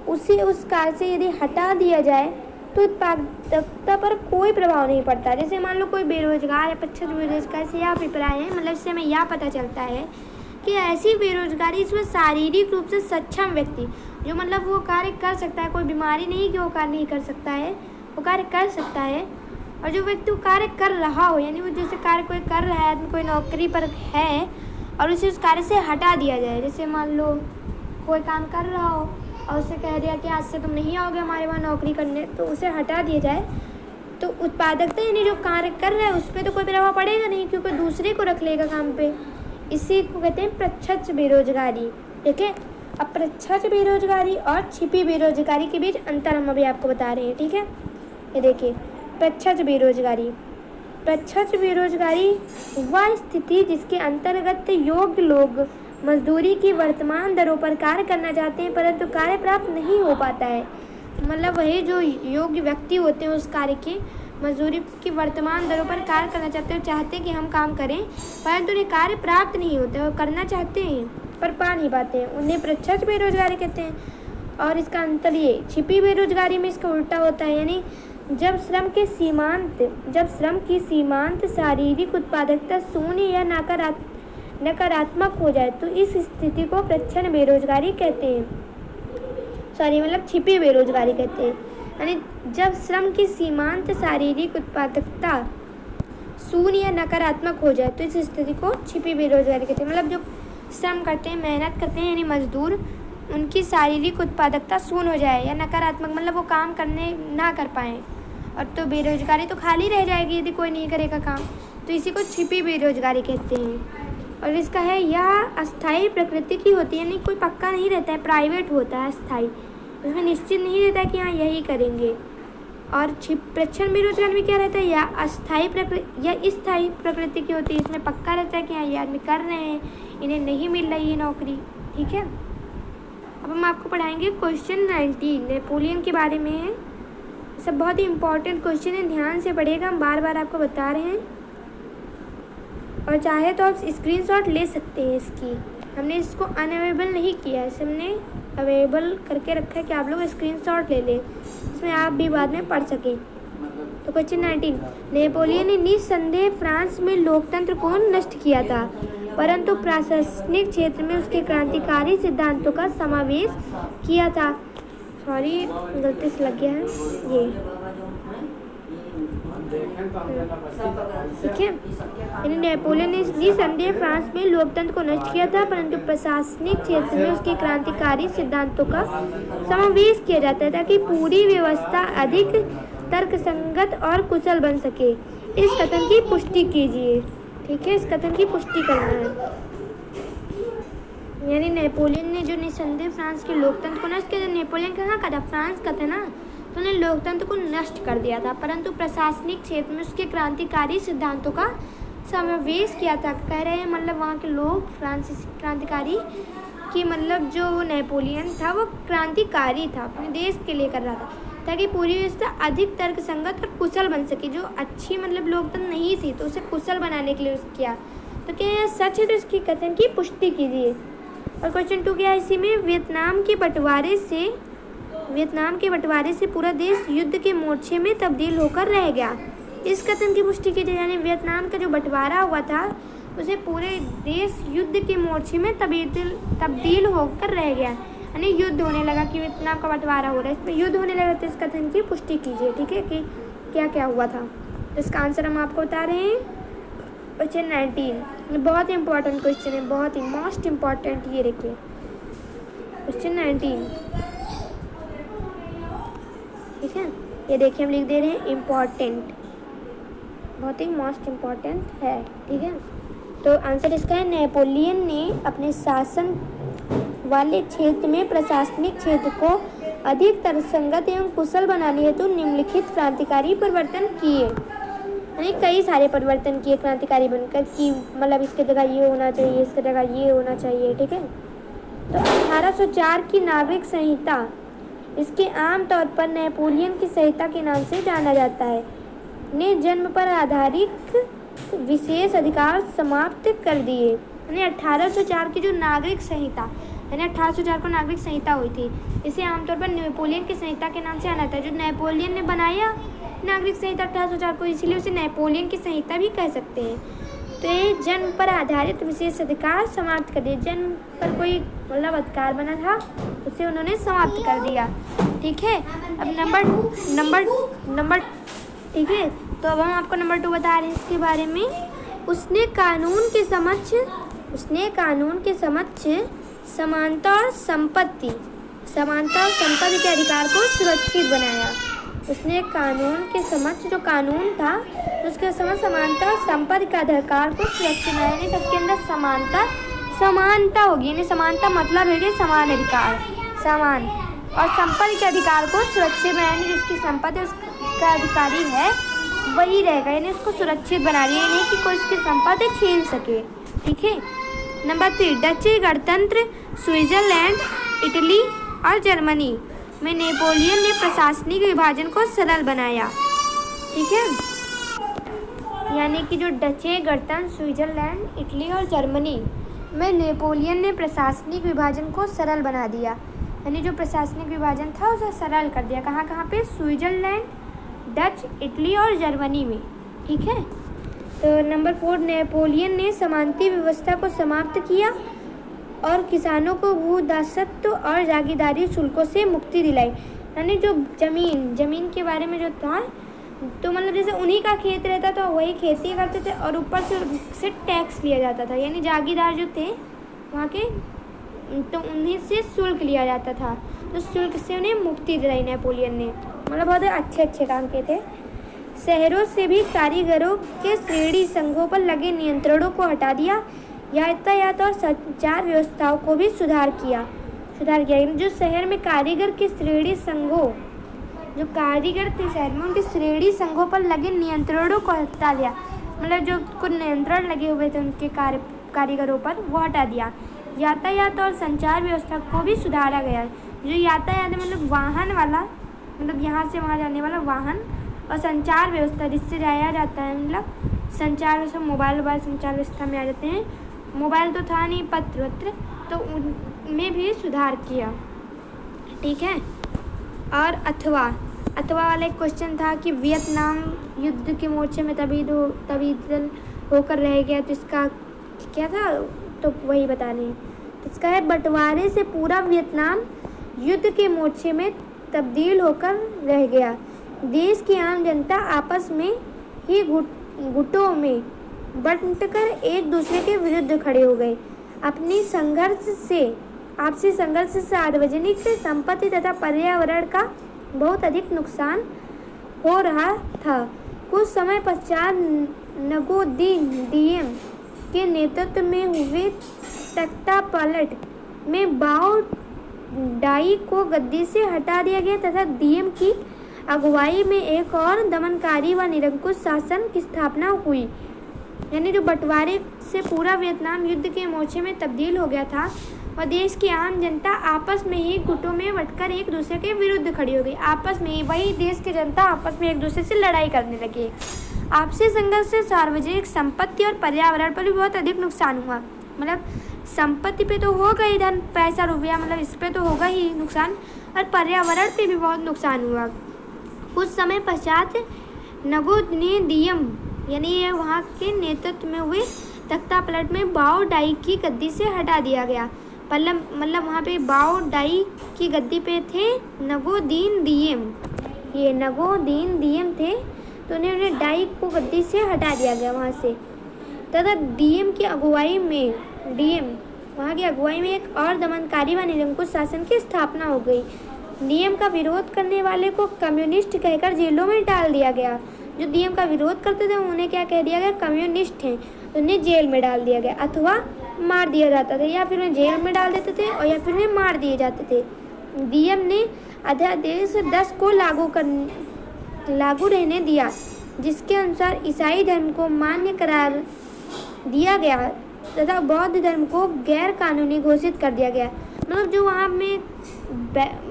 उसे उस कार्य से यदि हटा दिया जाए तो उत्पादकता पर कोई प्रभाव नहीं पड़ता। जैसे मान लो कोई बेरोजगार है, प्रत्यक्ष बेरोजगारी से यह अभिप्राय है, मतलब इससे हमें यह पता चलता है कि ऐसी बेरोजगारी इसमें शारीरिक रूप से सक्षम व्यक्ति जो मतलब वो कार्य कर सकता है, कोई बीमारी नहीं कि वो कार्य नहीं कर सकता है, वो कार्य कर सकता है, और जो व्यक्ति वो कार्य कर रहा हो, यानी वो जैसे कार्य कोई कर रहा है, कोई नौकरी पर है और उसे उस कार्य से हटा दिया जाए। जैसे मान लो कोई काम कर रहा हो और उसे कह दिया कि आज से तुम नहीं आओगे हमारे वहाँ नौकरी करने, तो उसे हटा दिया जाए, तो उत्पादकता यानी जो कार्य कर रहा है उस पर तो कोई प्रभाव पड़ेगा नहीं, क्योंकि दूसरे को रख लेगा काम पे। इसी को कहते हैं प्रत्यक्ष बेरोजगारी। ठीक है, अब प्रत्यक्ष बेरोजगारी और छिपी बेरोजगारी के बीच अंतर हम अभी आपको बता रहे हैं। ठीक है, ये देखिए प्रत्यक्ष बेरोजगारी वह स्थिति जिसके अंतर्गत योग्य लोग मजदूरी की वर्तमान दरों पर कार्य करना चाहते हैं परंतु कार्य प्राप्त नहीं हो पाता है। मतलब वही जो योग्य व्यक्ति होते हैं उस कार्य के मजदूरी की वर्तमान दरों पर कार्य करना चाहते हैं, चाहते हैं कि हम काम करें परंतु उन्हें कार्य प्राप्त नहीं होते, और करना चाहते हैं पर पा नहीं पाते हैं, उन्हें प्रत्यक्ष बेरोजगारी कहते हैं। और इसका अंतर ये छिपी बेरोजगारी में इसका उल्टा होता है, यानी जब श्रम की सीमांत शारीरिक उत्पादकता शून्य या नकारात्मक हो जाए तो इस स्थिति को प्रच्छन्न बेरोजगारी कहते हैं, मतलब छिपी बेरोजगारी कहते हैं। यानी जब श्रम की सीमांत शारीरिक उत्पादकता शून्य या नकारात्मक हो जाए तो इस स्थिति को छिपी बेरोजगारी कहते हैं। मतलब जो श्रम करते हैं, मेहनत करते हैं, यानी मजदूर, उनकी शारीरिक उत्पादकता शून्य हो जाए या नकारात्मक, मतलब वो काम करने ना कर पाएँ, और तो बेरोजगारी तो खाली रह जाएगी यदि कोई नहीं करेगा काम, तो इसी को छिपी बेरोजगारी कहते हैं। और इसका है यह अस्थायी प्रकृति की होती है, यानी कोई पक्का नहीं रहता है, प्राइवेट होता है, अस्थायी, उसमें निश्चित नहीं रहता है कि हाँ यही करेंगे। और प्रच्छन्न बेरोजगारी में क्या रहता है, या अस्थायी प्रकृति या स्थायी प्रकृति की होती है, इसमें पक्का रहता है कि हाँ ये आदमी कर रहे हैं, इन्हें नहीं मिल रही है नौकरी। ठीक है, अब हम आपको पढ़ाएंगे क्वेश्चन 19 नेपोलियन के बारे में है। सब बहुत ही इम्पोर्टेंट क्वेश्चन है, ध्यान से पढ़िएगा, हम बार बार आपको बता रहे हैं, और चाहे तो आप स्क्रीनशॉट ले सकते हैं इसकी। हमने इसको अनअवेलेबल नहीं किया है, इसे हमने अवेलेबल करके रखा है कि आप लोग स्क्रीनशॉट ले लें, इसमें आप भी बाद में पढ़ सकें। तो क्वेश्चन 19, नेपोलियन ने निस्संदेह फ्रांस में लोकतंत्र को नष्ट किया था, परंतु प्रशासनिक क्षेत्र में उसके क्रांतिकारी सिद्धांतों का समावेश किया था। सॉरी गलती से लग गया है ये। ठीक है। यानी नेपोलियन ने निसंदेह फ्रांस में लोकतंत्र को नष्ट किया था, परंतु प्रशासनिक क्षेत्र में उसके क्रांतिकारी सिद्धांतों का समावेश किया जाता है ताकि पूरी व्यवस्था अधिक तर्कसंगत और कुशल बन सके। इस कथन की पुष्टि कीजिए। ठीक है, इस कथन की पुष्टि करना है। यानी नेपोलियन ने जो निसंदेह फ्रांस के लोकतंत्र को नष्ट किया। नेपोलियन कहाँ का था? फ्रांस का था ना, तो उन्होंने लोकतंत्र को नष्ट कर दिया था, परंतु प्रशासनिक क्षेत्र में उसके क्रांतिकारी सिद्धांतों का समावेश किया था। कह रहे हैं मतलब वहाँ के लोग फ्रांसीसी क्रांतिकारी कि मतलब जो नेपोलियन था वो क्रांतिकारी था, अपने देश के लिए कर रहा था ताकि पूरी व्यवस्था अधिक तर्कसंगत और कुशल बन सके। जो अच्छी मतलब लोकतंत्र नहीं थी तो उसे कुशल बनाने के लिए उसने किया। तो क्या यह सच है? तो इसकी कथन की पुष्टि कीजिए। और क्वेश्चन 2 क्या है इसी में? वियतनाम के बंटवारे से पूरा देश युद्ध के मोर्चे में तब्दील होकर रह गया। इस कथन की पुष्टि कीजिए। यानी वियतनाम का जो बंटवारा हुआ था उसे पूरे देश युद्ध के मोर्चे में तब्दील होकर रह गया। यानी युद्ध होने लगा कि वियतनाम का बंटवारा हो रहा है, इसमें युद्ध होने लगा। तो इस कथन की पुष्टि कीजिए। ठीक है, कि क्या क्या हुआ था। तो इसका आंसर हम आपको बता रहे हैं। क्वेश्चन 19 ये बहुत ही इंपॉर्टेंट क्वेश्चन है, बहुत ही मोस्ट इम्पॉर्टेंट। ये देखिए क्वेश्चन 19। ठीक है, ये देखिए हम लिख दे रहे हैं इम्पॉर्टेंट, बहुत ही मोस्ट इम्पॉर्टेंट है। ठीक है, तो आंसर इसका है नेपोलियन ने अपने शासन वाले क्षेत्र में प्रशासनिक क्षेत्र को अधिक तर्कसंगत एवं कुशल बनाने हेतु निम्नलिखित क्रांतिकारी परिवर्तन किए। यानी कई सारे परिवर्तन किए क्रांतिकारी बनकर कि मतलब इसके जगह ये होना चाहिए, इसके जगह ये होना चाहिए। ठीक है, तो 1804 की नागरिक संहिता, इसके आम तौर पर नेपोलियन की संहिता के नाम से जाना जाता है, ने जन्म पर आधारित विशेष अधिकार समाप्त कर दिए। यानी 1804 की जो नागरिक संहिता, यानी 1804 को नागरिक संहिता हुई थी, इसे आमतौर पर नेपोलियन की संहिता के नाम से जाना जाता है। जो नेपोलियन ने बनाया नागरिक संहिता 1804 को, इसीलिए उसे नेपोलियन की संहिता भी कह सकते हैं। तो ये जन्म पर आधारित विशेष अधिकार समाप्त कर दिए। जन्म पर कोई मतलब अधिकार बना था उसे उन्होंने समाप्त कर दिया। ठीक है, अब नंबर ठीक है, तो अब हम आपको नंबर 2 बता रहे हैं इसके बारे में। उसने कानून के समक्ष समानता और संपत्ति के अधिकार को सुरक्षित बनाया। उसने कानून के समक्ष, जो कानून था उसके समक्ष समानता और संपत्ति के अधिकार को सुरक्षित बनाया। यानी सबके अंदर समानता होगी। यानी समानता मतलब है कि समान अधिकार, समान, और संपत्ति के अधिकार को सुरक्षित बनाया। जिसकी संपत्ति उसका अधिकारी है वही रहेगा, यानी उसको सुरक्षित बना रही है, नहीं कि कोई उसकी संपत्ति छीन सके। ठीक है, नंबर 3 डच गणतंत्र स्विट्जरलैंड, इटली और जर्मनी में नेपोलियन ने प्रशासनिक विभाजन को सरल बनाया। ठीक है, यानी कि जो डचे गणतंत्र स्विट्जरलैंड, इटली और जर्मनी में नेपोलियन ने प्रशासनिक विभाजन को सरल बना दिया। यानी जो प्रशासनिक विभाजन था उसे सरल कर दिया। कहाँ कहाँ पे? स्विट्जरलैंड, डच, इटली और जर्मनी में। ठीक है, तो नंबर 4 नेपोलियन ने समानती व्यवस्था को समाप्त किया और किसानों को भूदासत्व और जागीरदारी शुल्कों से मुक्ति दिलाई। यानी जो जमीन के बारे में जो था, तो मतलब जैसे उन्हीं का खेत रहता था वही खेती करते थे और ऊपर से टैक्स लिया जाता था। यानी जागीरदार जो थे वहाँ के, तो उन्हीं से शुल्क लिया जाता था। तो शुल्क से उन्हें मुक्ति दिलाई नेपोलियन ने। मतलब बहुत अच्छे काम किए थे। शहरों से भी कारीगरों के श्रेणी संघों पर लगे नियंत्रणों को हटा दिया। यातायात और संचार व्यवस्थाओं को भी सुधार किया। जो शहर में कारीगर के श्रेणी संघों, जो कारीगर थे शहर में, उनके श्रेणी संघों पर लगे नियंत्रणों को हटा दिया। मतलब जो कुछ नियंत्रण लगे हुए थे उनके कारीगरों पर, वो हटा दिया। यातायात और संचार व्यवस्था को भी सुधारा गया। जो यातायात मतलब वाहन वाला, मतलब यहाँ से वहाँ जाने वाला वाहन, और संचार व्यवस्था जिससे जाया जाता है, मतलब संचार व्यवस्था, मोबाइल संचार व्यवस्था में आ जाते हैं। मोबाइल तो था नहीं, पत्र, तो उनमें भी सुधार किया। ठीक है, और अथवा वाला एक क्वेश्चन था कि वियतनाम युद्ध के मोर्चे में तब्दील होकर रह गया, तो इसका क्या था? तो वही बता रहे हैं। तो इसका है बंटवारे से पूरा वियतनाम युद्ध के मोर्चे में तब्दील होकर रह गया। देश की आम जनता आपस में ही गुटों में बंटकर एक दूसरे के विरुद्ध खड़े हो गए। आपसी संघर्ष से सार्वजनिक संपत्ति तथा पर्यावरण का बहुत अधिक नुकसान हो रहा था। कुछ समय पश्चात नगोदीम के नेतृत्व में हुए तख्तापलट में बाओ डाई को गद्दी से हटा दिया गया तथा दियम की अगुवाई में एक और दमनकारी व निरंकुश शासन की स्थापना हुई। यानी जो बंटवारे से पूरा वियतनाम युद्ध के मोर्चे में तब्दील हो गया था और देश की आम जनता आपस में ही गुटों में बंटकर एक दूसरे के विरुद्ध खड़ी हो गई। आपस में ही वही देश की जनता आपस में एक दूसरे से लड़ाई करने लगी। आपसी संघर्ष से सार्वजनिक संपत्ति और पर्यावरण पर भी बहुत अधिक नुकसान हुआ। मतलब संपत्ति पे तो होगा ही, धन पैसा रुपया, मतलब इस पे तो होगा ही नुकसान, और पर्यावरण पे भी बहुत नुकसान हुआ। कुछ समय पश्चात नगोदीम यानी ये वहाँ के नेतृत्व में हुए तख्तापलट में बाओ डाई की गद्दी से हटा दिया गया। मतलब वहाँ पे बाओ डाई की गद्दी पे थे नगोदीम, ये नगोदीम थे, तो उन्हें डाई को गद्दी से हटा दिया गया वहाँ से। तथा डीएम की अगुवाई में एक और दमनकारी व निरंकुश शासन की स्थापना हो गई। डीएम का विरोध करने वाले को कम्युनिस्ट कहकर जेलों में डाल दिया गया। जो डीएम का विरोध करते थे उन्हें क्या कह दिया गया, कम्युनिस्ट हैं, तो उन्हें जेल में डाल दिया गया अथवा मार दिया जाता था, या फिर उन्हें जेल में डाल देते थे और या फिर उन्हें मार दिए जाते थे। डीएम ने अध्यादेश 10 को लागू रहने दिया, जिसके अनुसार ईसाई धर्म को मान्य करार दिया गया तथा बौद्ध धर्म को गैर कानूनी घोषित कर दिया गया। मतलब जो वहाँ में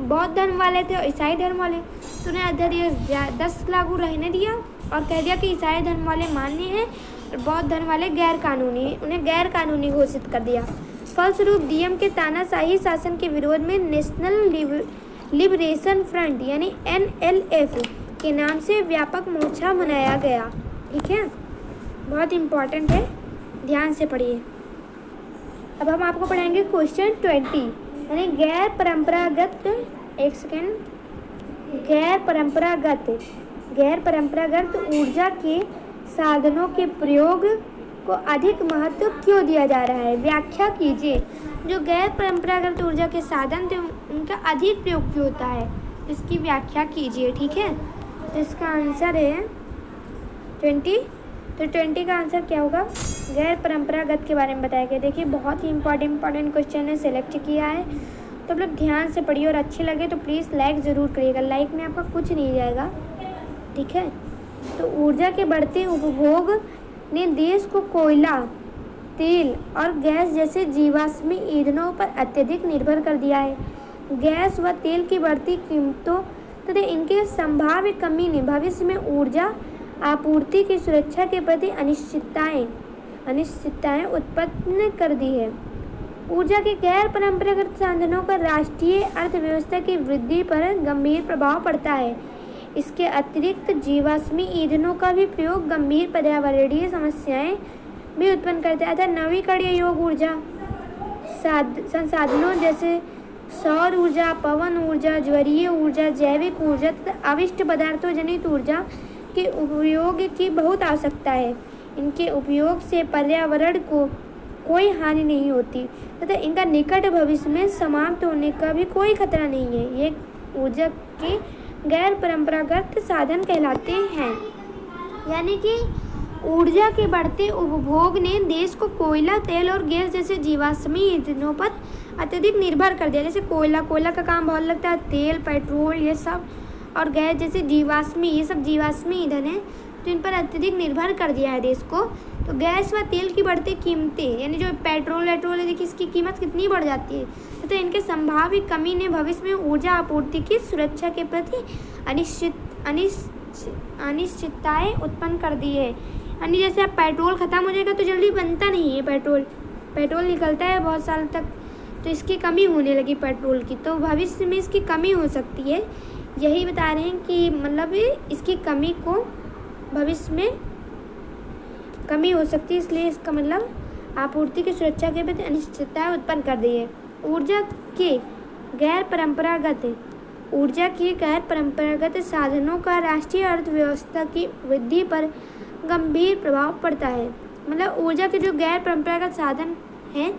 बौद्ध धर्म वाले थे और ईसाई धर्म वाले, तो उन्हें अध्यादेश 10 लागू रहने दिया और कह दिया कि ईसाई धर्म वाले मान्य हैं और बौद्ध धर्म वाले गैर कानूनी, उन्हें गैर कानूनी घोषित कर दिया। फलस्वरूप डीएम के तानाशाही शासन के विरोध में नेशनल लिबरेशन फ्रंट यानी NLF के नाम से व्यापक मोर्चा मनाया गया। ठीक है, बहुत इम्पोर्टेंट है, ध्यान से पढ़िए। अब हम आपको पढ़ाएंगे क्वेश्चन 20 यानी गैर परंपरागत ऊर्जा के साधनों के प्रयोग को अधिक महत्व क्यों दिया जा रहा है, व्याख्या कीजिए। जो गैर परंपरागत ऊर्जा के साधन थे उनका अधिक प्रयोग क्यों होता है, इसकी व्याख्या कीजिए। ठीक है, तो इसका आंसर है 20। तो 20 का आंसर क्या होगा, गैर परंपरागत के बारे में बताया गया। देखिए बहुत ही इंपॉर्टेंट क्वेश्चन है, सेलेक्ट किया है, तो आप लोग ध्यान से पढ़िए और अच्छे लगे तो प्लीज़ लाइक ज़रूर करिएगा। लाइक में आपका कुछ नहीं जाएगा। ठीक है, तो ऊर्जा के बढ़ते उपभोग ने देश को कोयला, तेल और गैस जैसे जीवाश्मी ईंधनों पर अत्यधिक निर्भर कर दिया है। गैस व तेल की बढ़ती कीमतों तथा इनके संभाव्य कमी ने भविष्य में ऊर्जा आपूर्ति की सुरक्षा के प्रति अनिश्चितताएं उत्पन्न कर दी है। ऊर्जा के गैर परंपरागत साधनों का राष्ट्रीय अर्थव्यवस्था की वृद्धि पर गंभीर प्रभाव पड़ता है। इसके अतिरिक्त जीवाश्मी ईंधनों का भी प्रयोग गंभीर पर्यावरणीय समस्याएं भी उत्पन्न करता है। अतः नवीकरणीय योग ऊर्जा संसाधनों जैसे सौर ऊर्जा, पवन ऊर्जा, ज्वरीय ऊर्जा, जैविक ऊर्जा तथा अविष्ट पदार्थों जनित ऊर्जा के उपयोग की बहुत आवश्यकता है। इनके उपयोग से पर्यावरण को कोई हानि नहीं होती तथा इनका निकट भविष्य में समाप्त होने का भी कोई खतरा नहीं है। ये ऊर्जा के गैर परंपरागत साधन कहलाते हैं। यानी कि ऊर्जा के बढ़ते उपभोग ने देश को कोयला, तेल और गैस जैसे जीवाश्मी ईंधनों पर अत्यधिक निर्भर कर दिया। जैसे कोयला का काम बहुत लगता है, तेल, पेट्रोल ये सब, और गैस जैसे ये सब जीवाश्मी ईंधन है, तो इन पर अत्यधिक निर्भर कर दिया है देश को। तो गैस व तेल की बढ़ती कीमतें, यानी जो पेट्रोल है, देखिए इसकी कीमत कितनी बढ़ जाती है, तो इनके संभाव्य कमी ने भविष्य में ऊर्जा आपूर्ति की सुरक्षा के प्रति अनिश्चितताएं उत्पन्न कर दी है। यानी जैसे अब पेट्रोल ख़त्म हो जाएगा तो जल्दी बनता नहीं है, पेट्रोल निकलता है बहुत साल तक, तो इसकी कमी होने लगी पेट्रोल की, तो भविष्य में इसकी कमी हो सकती है। यही बता रहे हैं कि मतलब इसकी कमी को भविष्य में कमी हो सकती है, इसलिए इसका मतलब आपूर्ति की सुरक्षा के प्रति अनिश्चितता उत्पन्न कर दी है। ऊर्जा के गैर परंपरागत ऊर्जा के गैर परंपरागत साधनों का राष्ट्रीय अर्थव्यवस्था की वृद्धि पर गंभीर प्रभाव पड़ता है। मतलब ऊर्जा के जो गैर परंपरागत साधन हैं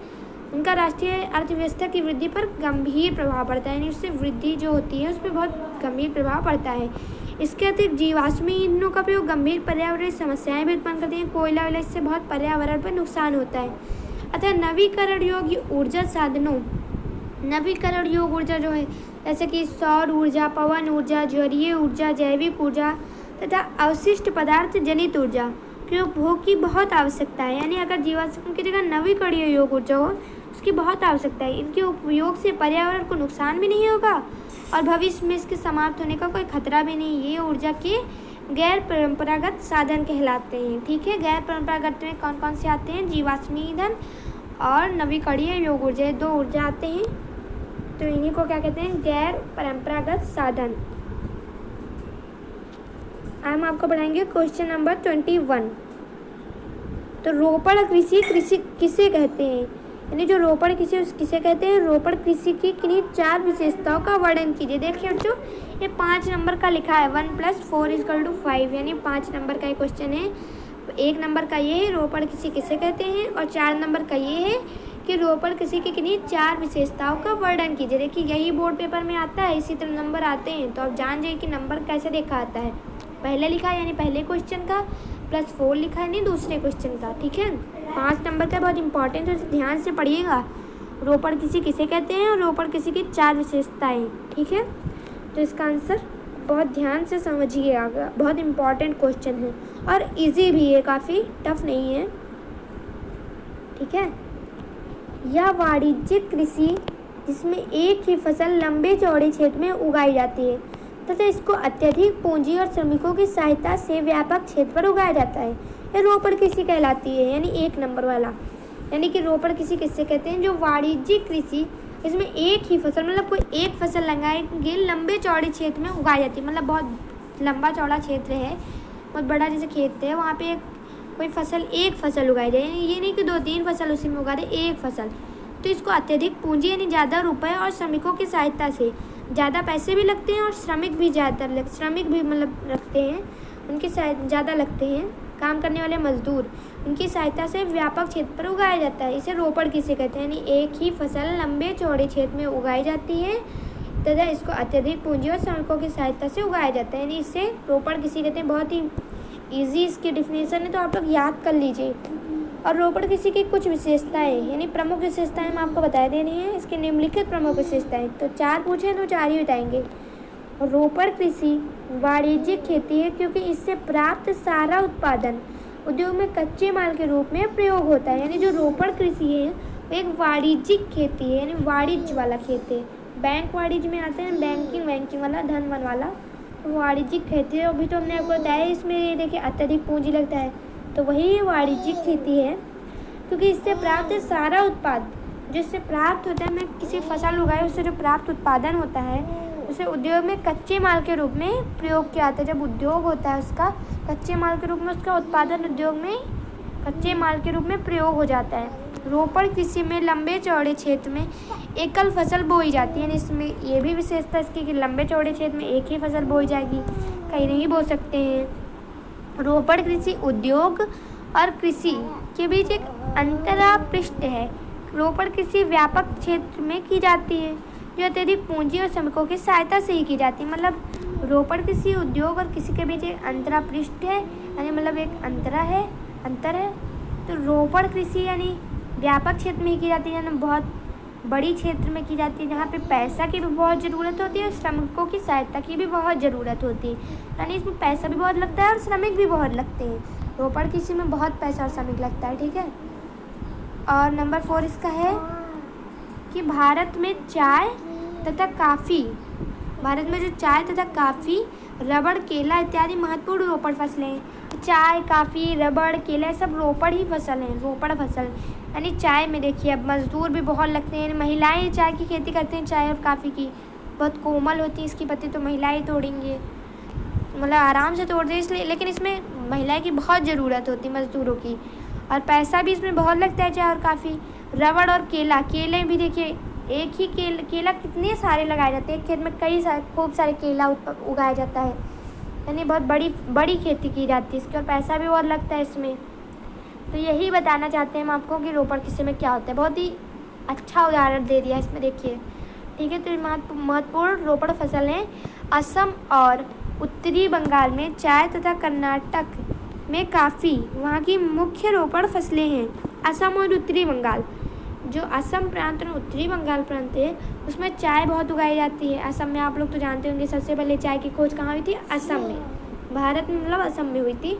उनका राष्ट्रीय अर्थव्यवस्था की वृद्धि पर गंभीर प्रभाव पड़ता है, यानी उससे वृद्धि जो होती है उस पर बहुत गंभीर प्रभाव पड़ता है। इसके अतिरिक्त जीवाश्मी ईंधनों का प्रयोग गंभीर पर्यावरणीय समस्याएं भी उत्पन्न करती हैं। कोयला वाला इससे बहुत पर्यावरण पर नुकसान होता है। अतः नवीकरण योग्य ऊर्जा साधनों, नवीकरण योग्य ऊर्जा जो है जैसे कि सौर ऊर्जा, पवन ऊर्जा, ज्वरीय ऊर्जा, जैविक ऊर्जा तथा अवशिष्ट पदार्थ जनित ऊर्जा के उपभोग की बहुत आवश्यकता है। यानी अगर जीवाश्म की जगह नवीकरणीय योग्य ऊर्जा हो उसकी बहुत आवश्यकता है। इनके उपयोग से पर्यावरण को नुकसान भी नहीं होगा और भविष्य में इसके समाप्त होने का कोई खतरा भी नहीं। ये ऊर्जा के गैर परंपरागत साधन कहलाते हैं। ठीक है, गैर परंपरागत में कौन कौन से आते हैं? जीवाश्मी ईंधन और नवीकरणीय योग्य ऊर्जा, दो ऊर्जा आते हैं, तो इन्हीं को क्या कहते हैं? गैर परंपरागत साधन। हम आपको पढ़ाएंगे क्वेश्चन नंबर 21। तो रोपण कृषि किसे कहते हैं? यानी जो रोपण कृषि किसे कहते हैं? रोपण कृषि की किन्हीं 4 विशेषताओं का वर्णन कीजिए। देखिए बच्चों, ये 5 नंबर का लिखा है, 1 + 4 = 5, यानी 5 नंबर का ये क्वेश्चन है। 1 नंबर का ये है रोपण कृषि किसे कहते हैं, और 4 नंबर का ये है कि रोपण कृषि की किन्हीं 4 विशेषताओं का वर्णन कीजिए। देखिए यही बोर्ड पेपर में आता है, इसी तरह नंबर आते हैं, तो आप जान जाइए कि नंबर कैसे देखा आता है। पहले लिखा है यानी पहले क्वेश्चन का, +4 लिखा है नहीं दूसरे क्वेश्चन का। ठीक है, 5 नंबर का बहुत इंपॉर्टेंट है, ध्यान से पढ़िएगा। रोपण कृषि किसे कहते हैं और रोपण कृषि की 4 विशेषताएं। ठीक है, तो इसका आंसर बहुत ध्यान से समझिएगा, बहुत इंपॉर्टेंट क्वेश्चन है और इजी भी है, काफ़ी टफ नहीं है। ठीक है, यह वाणिज्यिक कृषि जिसमें एक ही फसल लंबे चौड़े क्षेत्र में उगाई जाती है तथा इसको अत्यधिक पूंजी और श्रमिकों की सहायता से व्यापक क्षेत्र पर उगाया जाता है, यह रोपण कृषि कहलाती है। यानी 1 नंबर वाला, यानी कि रोपण कृषि किससे कहते हैं? जो वाणिज्यिक कृषि इसमें एक ही फसल, मतलब कोई एक फसल लगाएंगे, लंबे चौड़े क्षेत्र में उगाई जाती है। मतलब बहुत लंबा चौड़ा क्षेत्र है, बहुत बड़ा जैसे खेत है, वहाँ पे कोई फसल, एक फसल उगाई जाए, ये नहीं कि 2-3 फसल उसी में उगा दे, एक फसल। तो इसको अत्यधिक पूंजी यानी ज़्यादा रुपए और श्रमिकों की सहायता से, ज़्यादा पैसे भी लगते हैं और श्रमिक भी मतलब रखते हैं, उनकी ज़्यादा लगते हैं, काम करने वाले मजदूर, उनकी सहायता से व्यापक क्षेत्र पर उगाया जाता है। इसे रोपण कृषि कहते हैं। यानी एक ही फसल लंबे चौड़े क्षेत्र में उगाई जाती है तथा इसको अत्यधिक पूंजी और श्रमिकों की सहायता से उगाया जाता है, यानी इसे रोपण कृषि कहते हैं। बहुत ही ईजी इसकी डिफिनेशन है, तो आप लोग याद कर लीजिए। और रोपण कृषि की कुछ विशेषताएं, यानी प्रमुख विशेषताएं हम आपको बता देनी है। इसकी निम्नलिखित प्रमुख विशेषताएं, तो 4 पूछे तो 4 ही बताएंगे। रोपण कृषि वाणिज्यिक खेती है क्योंकि इससे प्राप्त सारा उत्पादन उद्योग में कच्चे माल के रूप में प्रयोग होता है। यानी जो रोपण कृषि है वो एक वाणिज्यिक खेती है, यानी वाणिज्य वाला खेती है। बैंक वाणिज्य में आते हैं, बैंकिंग वाला, धन वन वाला, तो वाणिज्यिक खेती है। अभी तो हमने आपको बताया, इसमें ये देखिए अत्यधिक पूंजी लगता है, तो वही वाणिज्यिक खेती है क्योंकि इससे प्राप्त सारा उत्पाद, जिससे प्राप्त होता है, मैं किसी फसल उगाई उससे जो प्राप्त उत्पादन होता है उसे उद्योग में कच्चे माल के रूप में प्रयोग किया जाता है। जब उद्योग होता है उसका कच्चे माल के रूप में, उसका उत्पादन उद्योग में कच्चे माल के रूप में प्रयोग हो जाता है। रोपण कृषि में लंबे चौड़े क्षेत्र में एकल फसल बोई जाती है। इसमें ये भी विशेषता इसकी कि लंबे चौड़े क्षेत्र में एक ही फसल बोई जाएगी, कहीं नहीं बो सकते हैं। रोपण कृषि उद्योग और कृषि के बीच एक अंतरापृष्ठ है। रोपण कृषि व्यापक क्षेत्र में की जाती है जो अत्यधिक पूंजी और श्रमिकों की सहायता से ही की जाती है। मतलब रोपण कृषि उद्योग और कृषि के बीच एक अंतरापृष्ठ है, यानी मतलब एक अंतर है। तो रोपण कृषि यानी व्यापक क्षेत्र में ही की जाती है, यानी बहुत बड़ी क्षेत्र में की जाती है, जहाँ पे पैसा की भी बहुत ज़रूरत होती है और श्रमिकों की सहायता की भी बहुत ज़रूरत होती है। यानी इसमें पैसा भी बहुत लगता है और श्रमिक भी बहुत लगते हैं। रोपण कृषि में बहुत पैसा और श्रमिक लगता है। ठीक है, और नंबर 4 इसका है कि भारत में जो चाय तथा काफ़ी, रबड़, केला इत्यादि महत्वपूर्ण रोपण फसलें हैं। चाय, काफ़ी, रबड़, केला सब रोपण ही फसल हैं, रोपण फसल। यानी चाय में देखिए अब मजदूर भी बहुत लगते हैं। महिलाएं चाय की खेती करते हैं, चाय और काफ़ी की, बहुत कोमल होती है इसकी पत्ती, तो महिलाएं तोड़ेंगे, मतलब आराम से तोड़ दें, इसलिए। लेकिन इसमें महिलाएं की बहुत ज़रूरत होती है, मजदूरों की, और पैसा भी इसमें बहुत लगता है चाय और काफ़ी। रबड़ और केले भी देखिए एक ही केला कितने सारे लगाए जाते हैं, एक खेत में खूब सारे केला उगाया जाता है, यानी बहुत बड़ी खेती की जाती है इसकी, और पैसा भी बहुत लगता है इसमें। तो यही बताना चाहते हैं हम आपको कि रोपड़ किस्से में क्या होता है। बहुत ही अच्छा उदाहरण दे दिया इसमें, देखिए। ठीक है, तो महत्वपूर्ण रोपड़ फसल हैं असम और उत्तरी बंगाल में चाय तथा कर्नाटक में काफ़ी, वहाँ की मुख्य रोपड़ फसलें हैं। असम और उत्तरी बंगाल, जो असम प्रांत और उत्तरी बंगाल प्रांत है उसमें चाय बहुत उगाई जाती है। असम में आप लोग तो जानते होंगे सबसे पहले चाय की खोज कहाँ हुई थी, असम में, भारत में मतलब असम में हुई थी,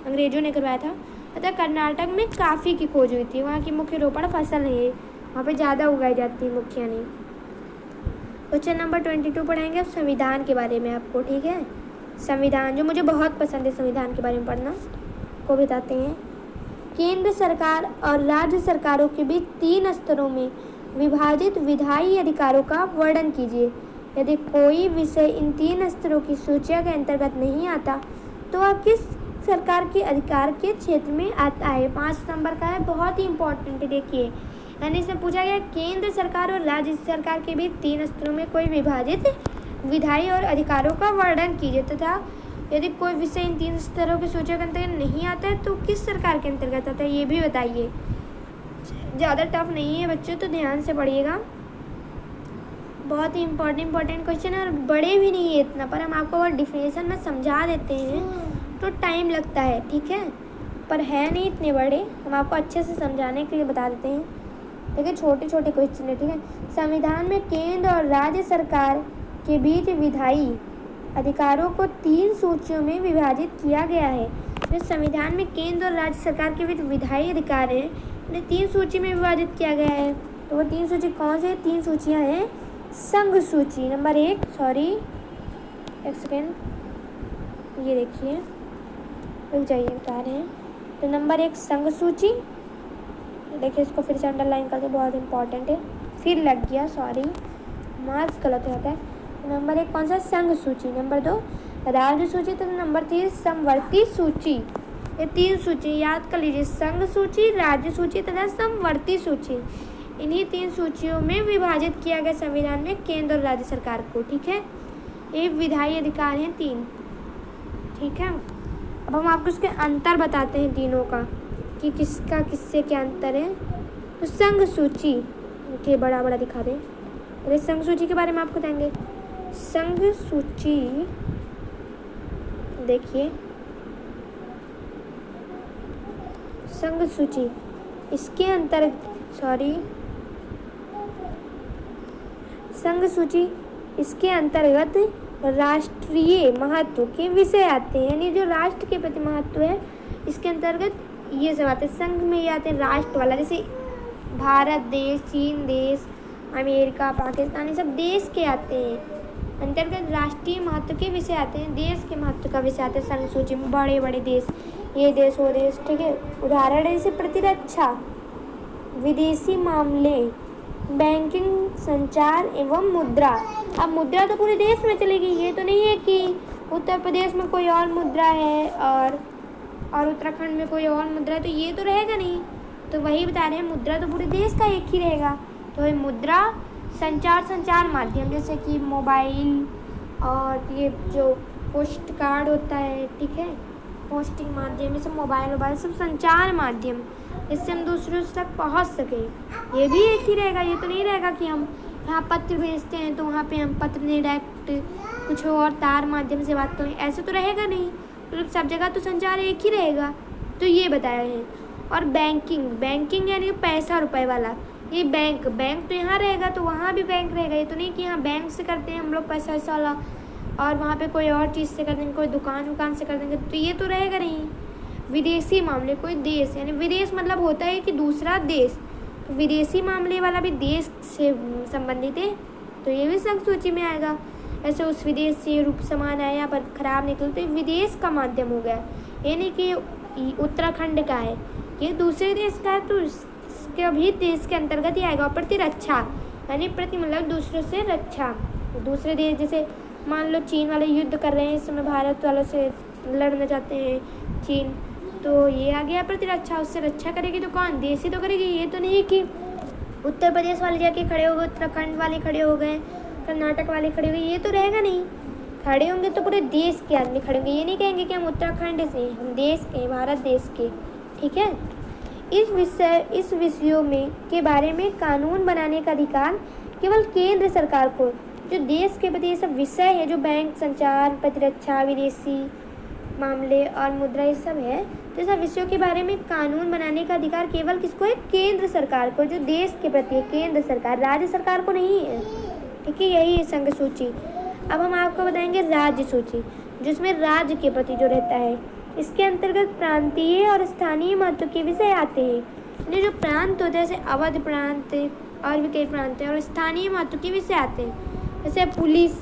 अंग्रेजों ने करवाया था। तथा कर्नाटक में काफ़ी की खोज हुई थी, वहाँ की मुख्य रोपड़ फसल है, वहाँ पे ज़्यादा उगाई जाती है मुख्य नहीं। क्वेश्चन नंबर 22 पढ़ाएंगे अब संविधान के बारे में आपको। ठीक है, संविधान जो मुझे बहुत पसंद है संविधान के बारे में पढ़ना, को बताते हैं। केंद्र सरकार और राज्य सरकारों के बीच 3 स्तरों में विभाजित विधायी अधिकारों का वर्णन कीजिए। यदि कोई विषय इन 3 स्तरों की सूची के अंतर्गत नहीं आता तो वह किस सरकार के अधिकार के क्षेत्र में आता है। 5 नंबर का है, बहुत ही इंपॉर्टेंट है। देखिए, यानी इसमें पूछा गया केंद्र सरकार और राज्य सरकार के बीच 3 स्तरों में कोई विभाजित विधायी और अधिकारों का वर्णन कीजिए, तथा यदि कोई विषय इन 3 स्तरों की सूची के अंतर्गत नहीं आता है तो किस सरकार के अंतर्गत आता है, ये भी बताइए। ज़्यादा टफ नहीं है बच्चों, तो ध्यान से पढ़िएगा। बहुत ही इंपॉर्टेंट क्वेश्चन है, और बड़े भी नहीं है इतना, पर हम आपको अगर डिफिनेशन में समझा देते हैं तो टाइम लगता है। ठीक है, पर है नहीं इतने बड़े, हम आपको अच्छे से समझाने के लिए बता देते हैं। देखिए, छोटे छोटे क्वेश्चन है। ठीक है, संविधान में केंद्र और राज्य सरकार के बीच विधायी अधिकारों को 3 सूचियों में विभाजित किया गया है। तो संविधान में केंद्र और राज्य सरकार के बीच विधायी अधिकार हैं, उन्हें 3 सूची में विभाजित किया गया है। तो वो 3 सूची कौन से 3 सूचियाँ हैं? संघ सूची नंबर 1, एक सेकेंड, ये देखिए, रुक जाइए, बता रहे हैं। तो नंबर 1 संघ सूची, देखिए इसको फिर से अंडरलाइन करके, बहुत इंपॉर्टेंट है, फिर लग गया, सॉरी मार्क्स गलत हो जाता है। नंबर 1 कौन सा? संघ सूची। नंबर 2 राज्य सूची, तो नंबर 3 समवर्ती सूची। ये 3 सूची याद कर लीजिए, संघ सूची, राज्य सूची तथा समवर्ती सूची। इन्हीं 3 सूचियों में विभाजित किया गया संविधान में केंद्र और राज्य सरकार को। ठीक है, ये विधायी अधिकार हैं 3। ठीक है, अब हम आपको इसके अंतर बताते हैं तीनों का, कि किसका किससे क्या अंतर है। तो संघ सूची के बड़ा बड़ा दिखा दें, पहले संघ सूची के बारे में आपको बताएंगे। संघ सूची देखिए, संघ सूची इसके अंतर्गत, संघ सूची इसके अंतर्गत राष्ट्रीय महत्व के विषय आते हैं, यानी जो राष्ट्र के प्रति महत्व है इसके अंतर्गत ये सब आते हैं। संघ में ये आते हैं राष्ट्र वाला, जैसे भारत देश, चीन देश, अमेरिका, पाकिस्तान, ये सब देश के आते हैं। अंतर्गत राष्ट्रीय महत्व के विषय आते हैं, देश के महत्व का विषय आते हैं संघ सूची में। बड़े बड़े देश, ये देश वो देश। ठीक है, उदाहरण है जैसे प्रतिरक्षा, विदेशी मामले, बैंकिंग, संचार एवं मुद्रा। अब मुद्रा तो पूरे देश में चलेगी, ये तो नहीं है कि उत्तर प्रदेश में कोई और मुद्रा है और उत्तराखंड में कोई और मुद्रा है, तो ये तो रहेगा नहीं। तो वही बता रहे हैं, मुद्रा तो पूरे देश का एक ही रहेगा। तो ये मुद्रा, संचार माध्यम, जैसे कि मोबाइल और ये जो पोस्ट कार्ड होता है, ठीक है, पोस्टिंग माध्यम, ये सब मोबाइल सब संचार माध्यम, इससे हम दूसरों तक पहुंच सकें, ये भी एक ही रहेगा। ये तो नहीं रहेगा कि हम यहाँ पत्र भेजते हैं तो वहाँ पे हम पत्र नहीं, डायरेक्ट कुछ और तार माध्यम से बात करें, ऐसे तो रहेगा नहीं। तो सब जगह तो संचार एक ही रहेगा, तो ये बताया है। और बैंकिंग यानी पैसा रुपए वाला, ये बैंक तो यहाँ रहेगा तो वहाँ भी बैंक रहेगा। ये तो नहीं कि यहाँ बैंक से करते हैं हम लोग पैसा वैसा वाला और वहाँ पे कोई और चीज़ से कर देंगे, कोई दुकान से कर देंगे, तो ये तो रहेगा नहीं। विदेशी मामले, कोई देश, यानी विदेश मतलब होता है कि दूसरा देश, तो विदेशी मामले वाला भी देश से संबंधित है, तो ये भी संघ सूची में आएगा। ऐसे उस विदेश से रूप सामान आया पर खराब निकल, तो विदेश का माध्यम हो गया। ये नहीं कि उत्तराखंड का है, ये दूसरे देश का है, तो इसके भी देश के अंतर्गत ही आएगा। प्रतिरक्षा यानी प्रति मतलब दूसरों से रक्षा, दूसरे देश, जैसे मान लो चीन वाले युद्ध कर रहे हैं इस समय, भारत वालों से लड़ना चाहते हैं चीन, तो ये आ गया प्रतिरक्षा, उससे रक्षा करेगी तो कौन? देश ही तो करेगी। ये तो नहीं कि उत्तर प्रदेश वाले जाके खड़े हो गए, उत्तराखंड वाले खड़े हो गए, कर्नाटक वाले खड़े हो गए, ये तो रहेगा नहीं। खड़े होंगे तो पूरे देश के आदमी खड़े होंगे, ये नहीं कहेंगे कि हम उत्तराखंड से हैं, हम देश के हैं, भारत देश के। ठीक है। इस विषयों में के बारे में कानून बनाने का अधिकार केवल केंद्र सरकार को, जो देश के प्रति ये सब विषय है, जो बैंक, संचार, प्रतिरक्षा, विदेशी मामले और मुद्रा, ये सब है, तो सब विषयों के बारे में कानून बनाने का अधिकार केवल किसको है? केंद्र सरकार को, जो देश के प्रति है, केंद्र सरकार, राज्य सरकार को नहीं है। ठीक है, यही है संघ सूची। अब हम आपको बताएंगे राज्य सूची, जिसमें राज्य के प्रति जो रहता है। इसके अंतर्गत प्रांतीय और स्थानीय महत्व के विषय आते हैं। यानी जो प्रांत होते हैं, जैसे अवध प्रांत और भी कई प्रांत हैं, और स्थानीय महत्व के विषय आते हैं, जैसे पुलिस,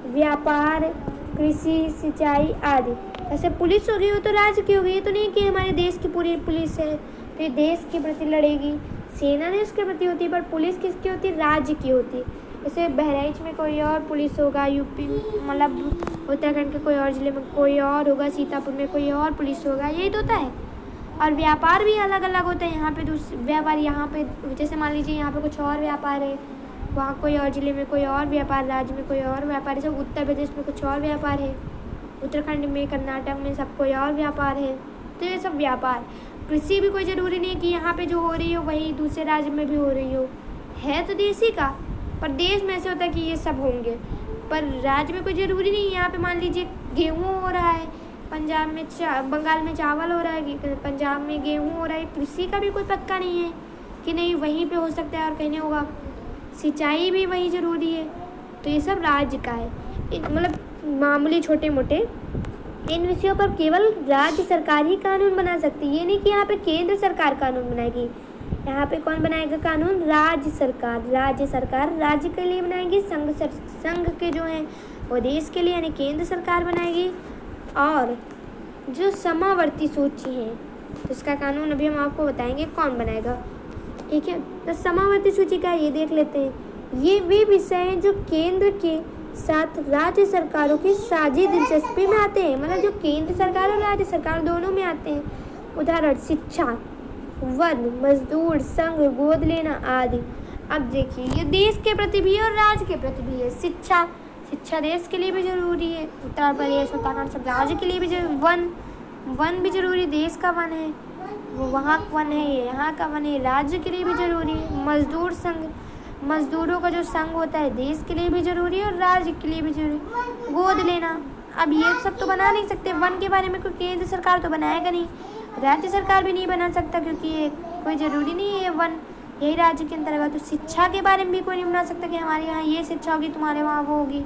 व्यापार, कृषि, सिंचाई आदि। जैसे पुलिस हो गई, वो तो राज्य की हो गई, ये तो नहीं कि हमारे देश की पूरी पुलिस है तो ये देश के प्रति लड़ेगी। सेना देश के प्रति होती है, पर पुलिस किसकी होती है? राज्य की होती है। जैसे बहराइच में कोई और पुलिस होगा, यूपी मतलब उत्तराखंड के कोई और ज़िले में कोई और होगा, सीतापुर में कोई और पुलिस होगा, यही तो होता है। और व्यापार भी अलग अलग होते हैं। यहाँ पे व्यापार, यहाँ पे जैसे मान लीजिए यहाँ पे कुछ और व्यापार है, वहाँ कोई और ज़िले में कोई और व्यापार, राज्य में कोई और व्यापार है, सब उत्तर प्रदेश में कुछ और व्यापार है, उत्तराखंड में, कर्नाटक में सब कोई और व्यापार है। तो ये सब व्यापार। कृषि भी कोई ज़रूरी नहीं कि यहाँ पे जो हो रही हो वही दूसरे राज्य में भी हो रही हो, है तो देश ही का, पर देश में ऐसे होता है कि ये सब होंगे, पर राज्य में कोई ज़रूरी नहीं। यहाँ पे मान लीजिए गेहूँ हो रहा है, पंजाब में बंगाल में चावल हो रहा है, पंजाब में गेहूँ हो रहा है। कृषि का भी कोई पक्का नहीं है कि नहीं वहीं पे हो सकता है और कहीं नहीं होगा। सिंचाई भी वही ज़रूरी है। तो ये सब राज्य का है, मतलब मामूली छोटे मोटे। इन विषयों पर केवल राज्य सरकार ही कानून बना सकती है। ये नहीं कि यहाँ पे केंद्र सरकार कानून बनाएगी। यहाँ पे कौन बनाएगा कानून? राज्य सरकार। राज्य सरकार राज्य के लिए बनाएगी, संघ के जो हैं वो देश के लिए, यानी केंद्र सरकार बनाएगी। और जो समावर्ती सूची है तो इसका कानून अभी हम आपको बताएंगे कौन बनाएगा। ठीक है, तो समावर्ती सूची का ये देख लेते हैं। ये वे विषय हैं जो केंद्र के साथ राज्य सरकारों की साझी दिलचस्पी में आते हैं, मतलब जो केंद्र सरकार और राज्य सरकार दोनों में आते हैं। उदाहरण शिक्षा, वन, मजदूर, संघ, गोद लेना आदि। अब देखिए, ये देश के प्रति भी है और राज्य के प्रति भी है। शिक्षा देश के लिए भी जरूरी है, उत्तर प्रदेश, उत्तराखंड सब राज्य के लिए भी जरूरी। वन भी जरूरी, देश का वन है, वो वहाँ का वन है, ये यहाँ का वन है, राज्य के लिए भी जरूरी है। मजदूर संघ, मजदूरों का जो संघ होता है देश के लिए भी जरूरी है और राज्य के लिए भी जरूरी। गोद लेना, अब ये सब तो बना नहीं सकते। वन के बारे में कोई केंद्र सरकार तो बनाएगा नहीं, राज्य सरकार भी नहीं बना सकता, क्योंकि ये कोई ज़रूरी नहीं है वन यही राज्य के अंतर्गत। तो शिक्षा के बारे में भी कोई नहीं बना सकता कि हमारे यहाँ ये शिक्षा होगी, तुम्हारे वहाँ वो होगी।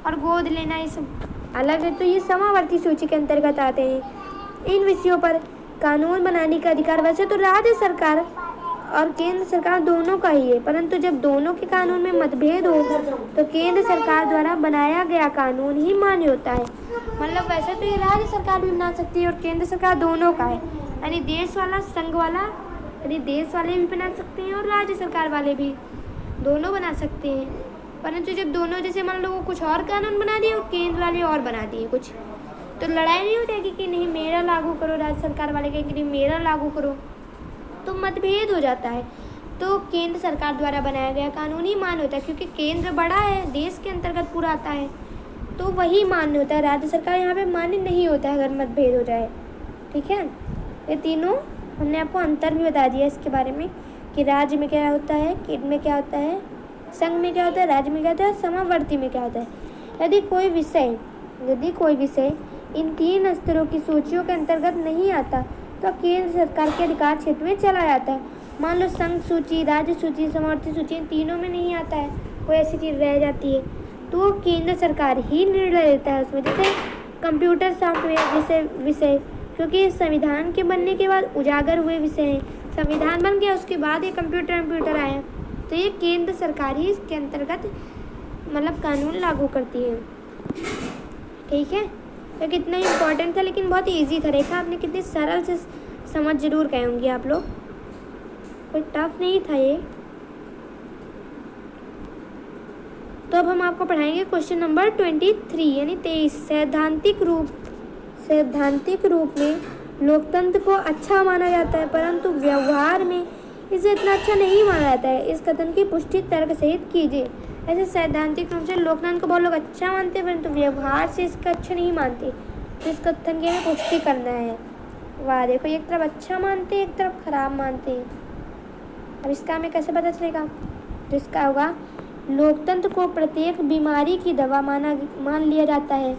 और गोद लेना ये सब अलग है। तो ये समावर्ती सूची के अंतर्गत आते हैं। इन विषयों पर कानून बनाने का अधिकार वैसे तो राज्य सरकार और केंद्र सरकार दोनों का ही है, परंतु जब दोनों के कानून में मतभेद हो तो केंद्र सरकार द्वारा बनाया गया कानून ही मान्य होता है। मतलब वैसे तो ये राज्य सरकार भी बना सकती है और केंद्र सरकार दोनों का है, यानी देश वाला, संघ वाला, यानी देश वाले भी बना सकते हैं और राज्य सरकार वाले भी, दोनों बना सकते हैं। परंतु जब दोनों, जैसे मान लो वो कुछ और कानून बना दिए और केंद्र वाले और बना दिए कुछ, तो लड़ाई नहीं हो जाएगी कि नहीं मेरा लागू करो, राज्य सरकार वाले कहेंगे नहीं मेरा लागू करो, तो मतभेद हो जाता है। तो केंद्र सरकार द्वारा बनाया गया कानून ही मान्य होता है, क्योंकि केंद्र बड़ा है, देश के अंतर्गत पूरा आता है, तो वही मान्य होता है। राज्य सरकार यहाँ पे मान्य नहीं होता है अगर मतभेद हो जाए। ठीक है, ये तीनों हमने आपको अंतर भी बता दिया इसके बारे में कि राज्य में क्या होता है, केंद्र में क्या होता है, संघ में क्या होता है, राज्य में क्या होता है, समावर्ती में क्या होता है। यदि कोई विषय इन तीन स्तरों की सूचियों के अंतर्गत नहीं आता तो केंद्र सरकार के अधिकार क्षेत्र में चला जाता है। मान लो संघ सूची, राज्य सूची, समावर्ती सूची, इन तीनों में नहीं आता है, कोई ऐसी चीज़ रह जाती है तो केंद्र सरकार ही निर्णय लेता है उसमें। जैसे कंप्यूटर सॉफ्टवेयर जैसे विषय, क्योंकि संविधान के बनने के बाद उजागर हुए विषय हैं। संविधान बन गया, उसके बाद ये कंप्यूटर आया, तो ये केंद्र सरकार ही इसके अंतर्गत मतलब कानून लागू करती है। ठीक है, तो कितना इम्पोर्टेंट था, लेकिन बहुत ईजी था। रेखा आपने कितने सरल से समझ जरूर गए होंगे आप लोग, कोई टफ नहीं था ये। तो अब हम आपको पढ़ाएंगे क्वेश्चन नंबर 23 यानी 23। सैद्धांतिक रूप में लोकतंत्र को अच्छा माना जाता है, परंतु व्यवहार में इसे इतना अच्छा नहीं माना जाता है। इस कथन की पुष्टि तर्क सहित कीजिए। ऐसे सैद्धांतिक रूप से लोकतंत्र को बहुत लोग अच्छा मानते हैं, परंतु व्यवहार से इसका अच्छा नहीं मानते। तो इस कथन की हमें पुष्टि करना है। वाह, देखो एक तरफ अच्छा मानते हैं, एक तरफ खराब मानते हैं। अब इसका हमें कैसे पता चलेगा? तो इसका होगा, लोकतंत्र को प्रत्येक बीमारी की दवा मान लिया जाता है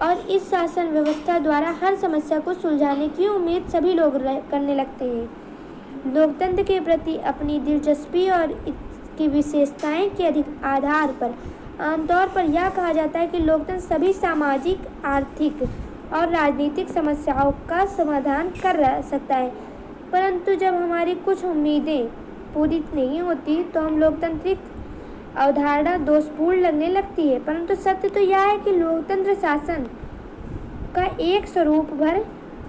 और इस शासन व्यवस्था द्वारा हर समस्या को सुलझाने की उम्मीद सभी लोग करने लगते हैं। लोकतंत्र के प्रति अपनी दिलचस्पी और इसकी विशेषताएं के अधिक आधार पर आमतौर पर यह कहा जाता है कि लोकतंत्र सभी सामाजिक, आर्थिक और राजनीतिक समस्याओं का समाधान कर सकता है। परंतु जब हमारी कुछ उम्मीदें पूरी नहीं होती तो हम लोकतांत्रिक अवधारणा दोषपूर्ण लगने लगती है। परंतु सत्य तो यह है कि लोकतंत्र शासन का एक स्वरूप भर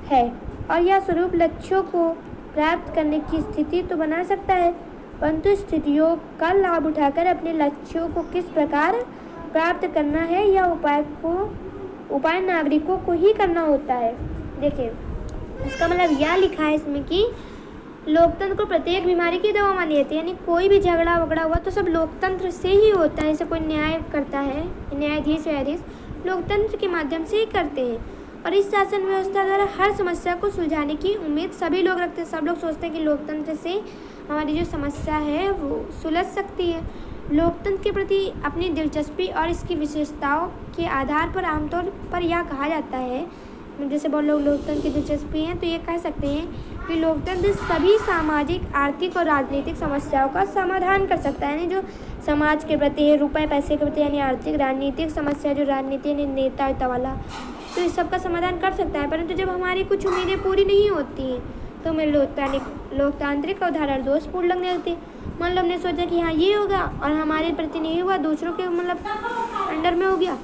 है और यह स्वरूप लक्ष्यों को प्राप्त करने की स्थिति तो बना सकता है, परंतु स्थितियों का लाभ उठाकर अपने लक्ष्यों को किस प्रकार प्राप्त करना है यह उपाय नागरिकों को ही करना होता है। देखिए, इसका मतलब यह लिखा है इसमें कि लोकतंत्र को प्रत्येक बीमारी की दवा मानी जाती है। यानी कोई भी झगड़ा वगड़ा हुआ तो सब लोकतंत्र से ही होता है। जैसे कोई न्याय करता है, न्यायाधीश लोकतंत्र के माध्यम से ही करते हैं और इस शासन व्यवस्था द्वारा हर समस्या को सुलझाने की उम्मीद सभी लोग रखते हैं। सब लोग सोचते हैं कि लोकतंत्र से हमारी जो समस्या है वो सुलझ सकती है। लोकतंत्र के प्रति अपनी दिलचस्पी और इसकी विशेषताओं के आधार पर आमतौर पर यह कहा जाता है, जैसे बहुत लोग लोकतंत्र की दिलचस्पी हैं तो ये कह सकते हैं कि लोकतंत्र सभी सामाजिक, आर्थिक और राजनीतिक समस्याओं का समाधान कर सकता है। यानी जो समाज के प्रति है, रुपए पैसे के प्रति, यानी आर्थिक राजनीतिक समस्या, जो राजनीति यानी नेता वाला, तो इस सब का समाधान कर सकता है। परंतु जब हमारी कुछ उम्मीदें पूरी नहीं होती हैं तो हमें लोकतांत्रिक अवधारणा दोषपूर्ण लगने लगती है। मान लो हमने सोचा कि हाँ ये होगा और हमारे प्रति नहीं हुआ, दूसरों के मतलब अंडर में हो गया,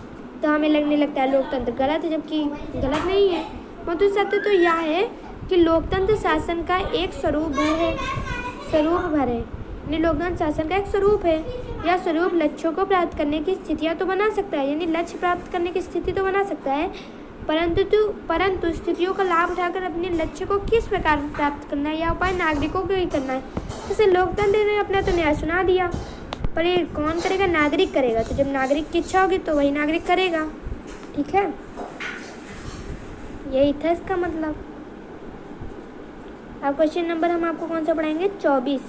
तो हमें लगने लगता है लोकतंत्र गलत है, जबकि गलत नहीं है। मतलब सत्य तो यह है कि लोकतंत्र शासन का एक स्वरूप भर है। यानी लोकतंत्र शासन का एक स्वरूप है। यह स्वरूप लक्ष्यों को प्राप्त करने की स्थितियाँ तो बना सकता है, यानी लक्ष्य प्राप्त करने की स्थिति तो बना सकता है, परंतु स्थितियों का लाभ उठाकर अपने लक्ष्य को किस प्रकार प्राप्त करना है यह उपाय नागरिकों को ही करना है। जैसे लोकतंत्र ने अपना तो न्याय सुना दिया, पर ये कौन करेगा? नागरिक करेगा। तो जब नागरिक की इच्छा होगी तो वही नागरिक करेगा। ठीक है, यही था इसका मतलब। अब क्वेश्चन नंबर हम आपको कौन सा पढ़ाएंगे? 24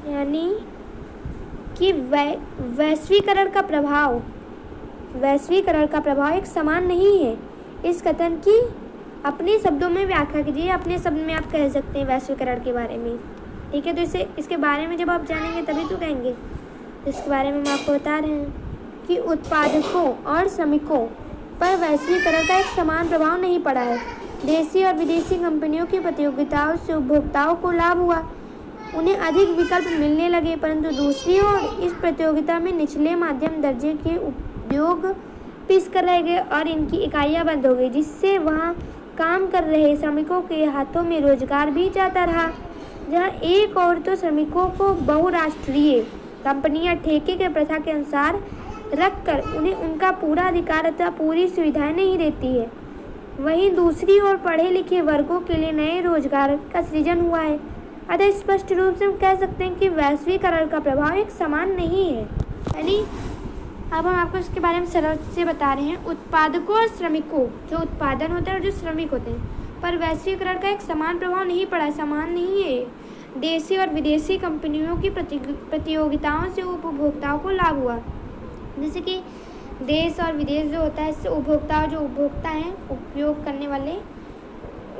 यानी कि वैश्वीकरण का प्रभाव एक समान नहीं है। इस कथन की अपने शब्दों में व्याख्या कीजिए। अपने शब्द में आप कह सकते हैं वैश्वीकरण के बारे में। ठीक है, तो इसके बारे में जब आप जानेंगे तभी तो कहेंगे। तो इसके बारे में हम आपको बता रहे हैं कि उत्पादकों और श्रमिकों पर वैश्वीकरण का एक समान प्रभाव नहीं पड़ा है। देशी और विदेशी कंपनियों की प्रतियोगिताओं से उपभोक्ताओं को लाभ हुआ, उन्हें अधिक विकल्प मिलने लगे, परंतु दूसरी ओर इस प्रतियोगिता में निचले मध्यम दर्जे के उद्योग पिस कर रह गए और इनकी इकाइयां बंद हो गई, जिससे वहां काम कर रहे श्रमिकों के हाथों में रोजगार भी जाता रहा। जहां एक और तो श्रमिकों को बहुराष्ट्रीय कंपनियां ठेके के प्रथा के अनुसार रखकर उन्हें उनका पूरा अधिकार अथवा पूरी सुविधाएं नहीं देती है, वहीं दूसरी ओर पढ़े लिखे वर्गों के लिए नए रोजगार का सृजन हुआ है। अतः स्पष्ट रूप से हम कह सकते हैं कि वैश्वीकरण का प्रभाव एक समान नहीं है। यानी अब हम आपको इसके बारे में सरल से बता रहे हैं। उत्पादकों और श्रमिकों, जो उत्पादन होता है और जो श्रमिक होते हैं, पर वैश्वीकरण का एक समान प्रभाव नहीं पड़ा, समान नहीं है। देशी और विदेशी कंपनियों की प्रतियोगिताओं से उपभोक्ताओं को लाभ हुआ। जैसे कि देश और विदेश जो होता है, इससे उपभोक्ता हैं, उपयोग करने वाले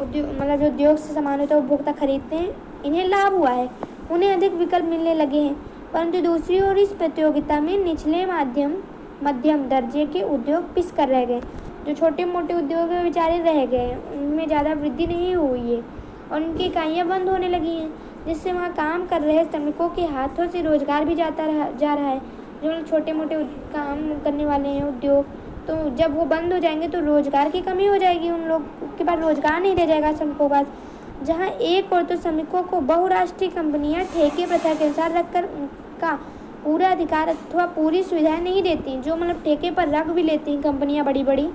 उद्योग, मतलब जो उद्योग से सामान होता है उपभोक्ता खरीदते हैं, इन्हें लाभ हुआ है, उन्हें अधिक विकल्प मिलने लगे हैं। परंतु दूसरी ओर इस प्रतियोगिता में निचले मध्यम दर्जे के उद्योग पिस कर रह गए। जो छोटे मोटे उद्योग बेचारे रह गए, उनमें ज़्यादा वृद्धि नहीं हुई है और उनकी इकाइयाँ बंद होने लगी हैं, जिससे वहाँ काम कर रहे श्रमिकों के हाथों से रोजगार भी जा रहा है। जो छोटे मोटे काम करने वाले हैं उद्योग, तो जब वो बंद हो जाएंगे तो रोजगार की कमी हो जाएगी, उन लोग के पास रोजगार नहीं रह जाएगा श्रमिकों के पास। जहाँ एक और तो श्रमिकों को बहुराष्ट्रीय कंपनियां ठेके प्रथा के अनुसार रखकर उनका पूरा अधिकार अथवा पूरी सुविधाएं नहीं देती, जो मतलब ठेके पर रख भी लेती हैं कंपनियां बड़ी बड़ी,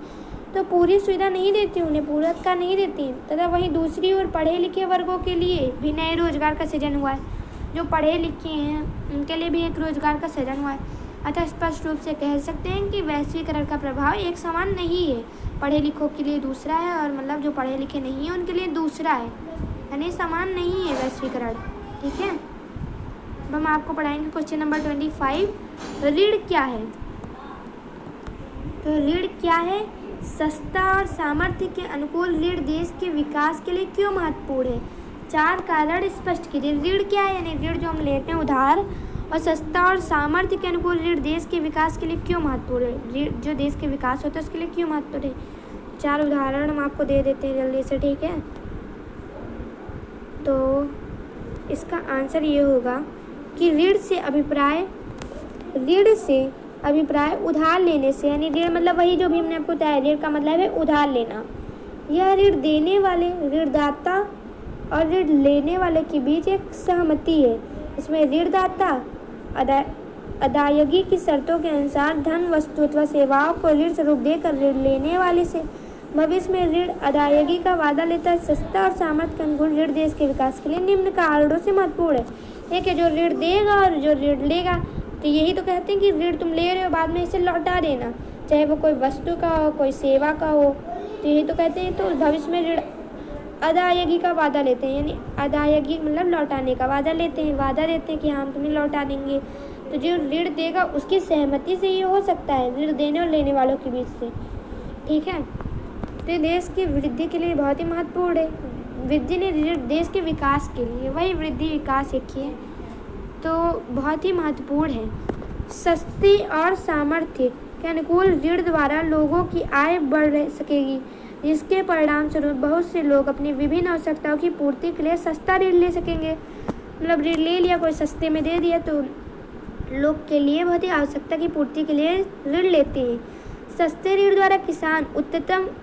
तो पूरी सुविधा नहीं देती, उन्हें पुरस्कार नहीं देती तथा वहीं दूसरी ओर पढ़े लिखे वर्गों के लिए भी नए रोजगार का सृजन हुआ है। जो पढ़े लिखे हैं उनके लिए भी एक रोजगार का सृजन हुआ है। अतः स्पष्ट रूप से कह सकते हैं कि वैश्वीकरण का प्रभाव एक समान नहीं है। पढ़े लिखों के लिए दूसरा है और मतलब जो पढ़े लिखे नहीं हैं उनके लिए दूसरा है, यानी समान नहीं है वैश्वीकरण। ठीक है, अब हम आपको पढ़ाएंगे क्वेश्चन नंबर 25, ऋण क्या है। तो ऋण क्या है? सस्ता और सामर्थ्य के अनुकूल ऋण देश के विकास के लिए क्यों महत्वपूर्ण है? 4 कारण स्पष्ट कीजिए। ऋण क्या है? यानी ऋण जो हम लेते हैं उधार, और सस्ता और सामर्थ्य के अनुकूल ऋण देश के विकास के लिए क्यों महत्वपूर्ण है? ऋण जो देश के विकास होता है उसके लिए क्यों महत्वपूर्ण है? 4 उदाहरण हम आपको दे देते हैं जल्दी से। ठीक है, तो इसका आंसर ये होगा कि ऋण से अभिप्राय उधार लेने से, यानी ऋण मतलब वही जो भी हमने आपको बताया, ऋण का मतलब है उधार लेना। यह ऋण देने वाले, ऋणदाता और ऋण लेने वाले के बीच एक सहमति है। इसमें ऋणदाता अदायगी की शर्तों के अनुसार धन, वस्तु अथवा सेवाओं को ऋण स्वरूप देकर ऋण लेने वाले से भविष्य में ऋण अदायगी का वादा लेता है। सस्ता और सामर्थ्य के अनुकूल ऋण देश के विकास के लिए निम्न कारणों से महत्वपूर्ण है। एक है जो ऋण देगा और जो ऋण लेगा। तो यही तो कहते हैं कि ऋण तुम ले रहे हो, बाद में इसे लौटा देना, चाहे वो कोई वस्तु का हो, कोई सेवा का हो। तो यही तो कहते हैं, तो भविष्य में ऋण अदायगी का वादा लेते हैं, यानी अदायगी मतलब लौटाने का वादा लेते हैं, वादा देते हैं कि हम तुम्हें लौटा देंगे। तो जो ऋण देगा उसकी सहमति से ये हो सकता है, ऋण देने और लेने वालों के बीच से। ठीक है, तो देश की वृद्धि के लिए बहुत ही महत्वपूर्ण है। वृद्धि ने ऋण देश के विकास के लिए, वही वृद्धि विकास एक ही है, तो बहुत ही महत्वपूर्ण है। सस्ती और सामर्थ्य के अनुकूल ऋण द्वारा लोगों की आय बढ़ सकेगी, जिसके परिणाम स्वरूप बहुत से लोग अपनी विभिन्न आवश्यकताओं की पूर्ति के लिए सस्ता ऋण ले सकेंगे। मतलब ऋण ले लिया, कोई सस्ते में दे दिया, तो लोग के लिए बहुत ही आवश्यकता की पूर्ति के लिए ऋण लेते हैं। सस्ते ऋण द्वारा किसान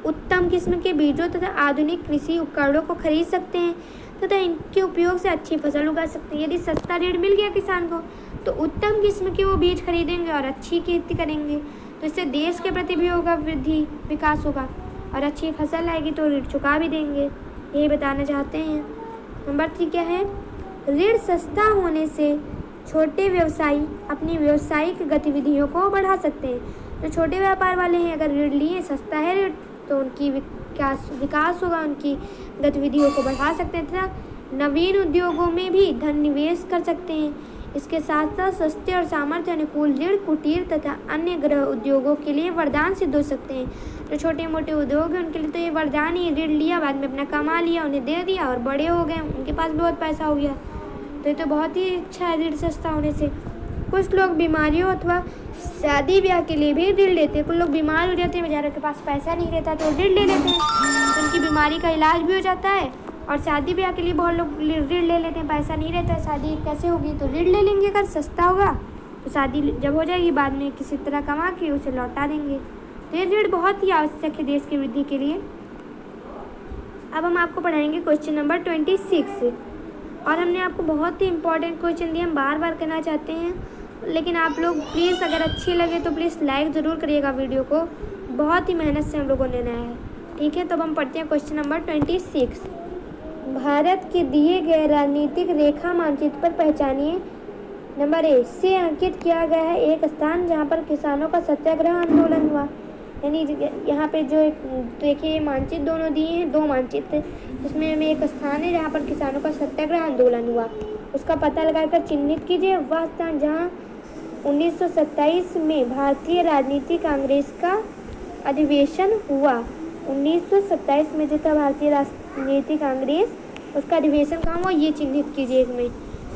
उत्तम किस्म के बीजों तथा आधुनिक कृषि उपकरणों को खरीद सकते हैं तथा इनके उपयोग से अच्छी फसल उगा सकते हैं। यदि सस्ता ऋण मिल गया किसान को तो उत्तम किस्म के वो बीज खरीदेंगे और अच्छी खेती करेंगे, तो इससे देश के प्रति भी होगा वृद्धि, विकास होगा और अच्छी फसल आएगी तो ऋण चुका भी देंगे। यही बताना चाहते हैं। नंबर 3 क्या है? ऋण सस्ता होने से छोटे व्यवसायी अपनी व्यावसायिक गतिविधियों को बढ़ा सकते हैं। जो छोटे व्यापार वाले हैं, अगर ऋण लिए, सस्ता है ऋण, तो उनकी विकास होगा, उनकी गतिविधियों को बढ़ा सकते हैं तथा नवीन उद्योगों में भी धन निवेश कर सकते हैं। इसके साथ साथ सस्ते और सामर्थ्य अनुकूल ऋण कुटीर तथा अन्य गृह उद्योगों के लिए वरदान सिद्ध हो सकते हैं। जो छोटे मोटे उद्योग हैं उनके लिए तो ये वरदान ही, ऋण लिया, बाद में अपना कमा लिया, उन्हें दे दिया और बड़े हो गए, उनके पास बहुत पैसा हो गया। तो ये तो बहुत ही अच्छा है ऋण सस्ता होने से। कुछ लोग बीमारियों अथवा शादी ब्याह के लिए भी ऋण लेते हैं। कुछ लोग बीमार हो जाते हैं, बेचारों के पास पैसा नहीं रहता तो ऋण ले लेते हैं, तो उनकी बीमारी का इलाज भी हो जाता है। और शादी ब्याह के लिए बहुत लोग ऋण ले लेते हैं, पैसा नहीं रहता है, शादी कैसे होगी, तो ऋण ले लेंगे। अगर सस्ता होगा तो शादी जब हो जाएगी बाद में किसी तरह कमा के उसे लौटा देंगे। तो ये ऋण बहुत ही आवश्यक है देश की वृद्धि के लिए। अब हम आपको पढ़ाएंगे क्वेश्चन नंबर 26, और हमने आपको बहुत ही इंपॉर्टेंट क्वेश्चन दिए, हम बार बार करना चाहते हैं, लेकिन आप लोग प्लीज़ अगर अच्छी लगे तो प्लीज़ लाइक ज़रूर करिएगा वीडियो को, बहुत ही मेहनत से हम लोगों ने बनाया है। ठीक है, तो अब हम पढ़ते हैं क्वेश्चन नंबर 26। भारत के दिए गए राजनीतिक रेखा मानचित्र पर पहचानिए। नंबर ए से अंकित किया गया है एक स्थान जहां पर किसानों का सत्याग्रह आंदोलन हुआ। यानी यहाँ पे जो देखिए मानचित्र दोनों दिए हैं, 2 मानचित्र, इसमें हमें एक स्थान है जहाँ पर किसानों का सत्याग्रह आंदोलन हुआ, उसका पता लगाकर चिन्हित कीजिए। वह स्थान जहाँ 1927 में भारतीय राजनीतिक कांग्रेस का अधिवेशन हुआ। 1927 में जो था भारतीय राजनीतिक कांग्रेस, उसका अधिवेशन कहाँ हुआ, ये चिन्हित कीजिए एक में।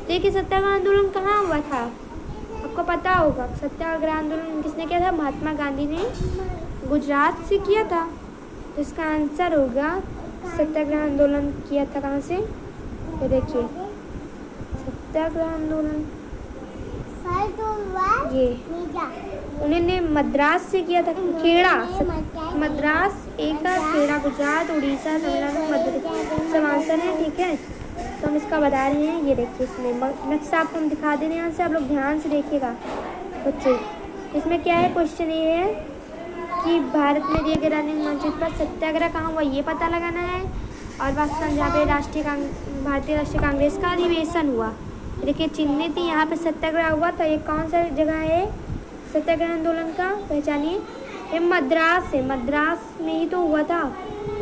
देखिए सत्याग्रह आंदोलन कहाँ हुआ था, आपको पता होगा। सत्याग्रह आंदोलन किसने किया था? महात्मा गांधी ने गुजरात से किया था। तो इसका आंसर होगा सत्याग्रह आंदोलन किया था कहाँ से, ये देखिए सत्याग्रह आंदोलन ये उन्होंने मद्रास से किया था। खेड़ा, मद्रास एक खेड़ा गुजरात, उड़ीसा, तमिलनाडु, मध्य समांतर है। ठीक है, तो हम इसका बता रहे हैं। ये देखिए इसमें नक्शा आपको हम दिखा दे रहे हैं, यहाँ से आप लोग ध्यान से देखिएगा बच्चों। इसमें क्या है, क्वेश्चन ये है कि भारत में दिए गए राजनीतिक मानचित्र पर सत्याग्रह कहाँ हुआ ये पता लगाना है। और पाकिस्तान जहाँ पे भारतीय राष्ट्रीय कांग्रेस का अधिवेशन हुआ, देखिए चिन्हित यहाँ पे सत्याग्रह हुआ था। ये कौन सा जगह है सत्याग्रह आंदोलन का, पहचानिए। ये मद्रास है, मद्रास में ही तो हुआ था।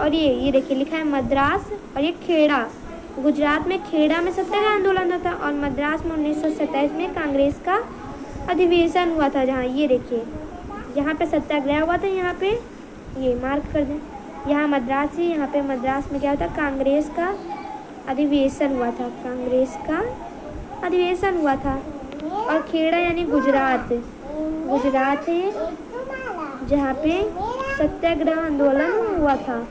और ये देखिए लिखा है मद्रास, और ये खेड़ा, गुजरात में खेड़ा में सत्याग्रह आंदोलन होता। और मद्रास में 1927 में कांग्रेस का अधिवेशन हुआ था, जहाँ ये देखिए यहाँ पे सत्याग्रह हुआ था। यहाँ पे ये मार्क कर दें, यहाँ मद्रास है, यहाँ पे मद्रास में क्या होता, कांग्रेस का अधिवेशन हुआ था, कांग्रेस का अधिवेशन हुआ था। और खेड़ा यानी गुजरात, गुजरात है जहाँ पे सत्याग्रह आंदोलन हुआ था।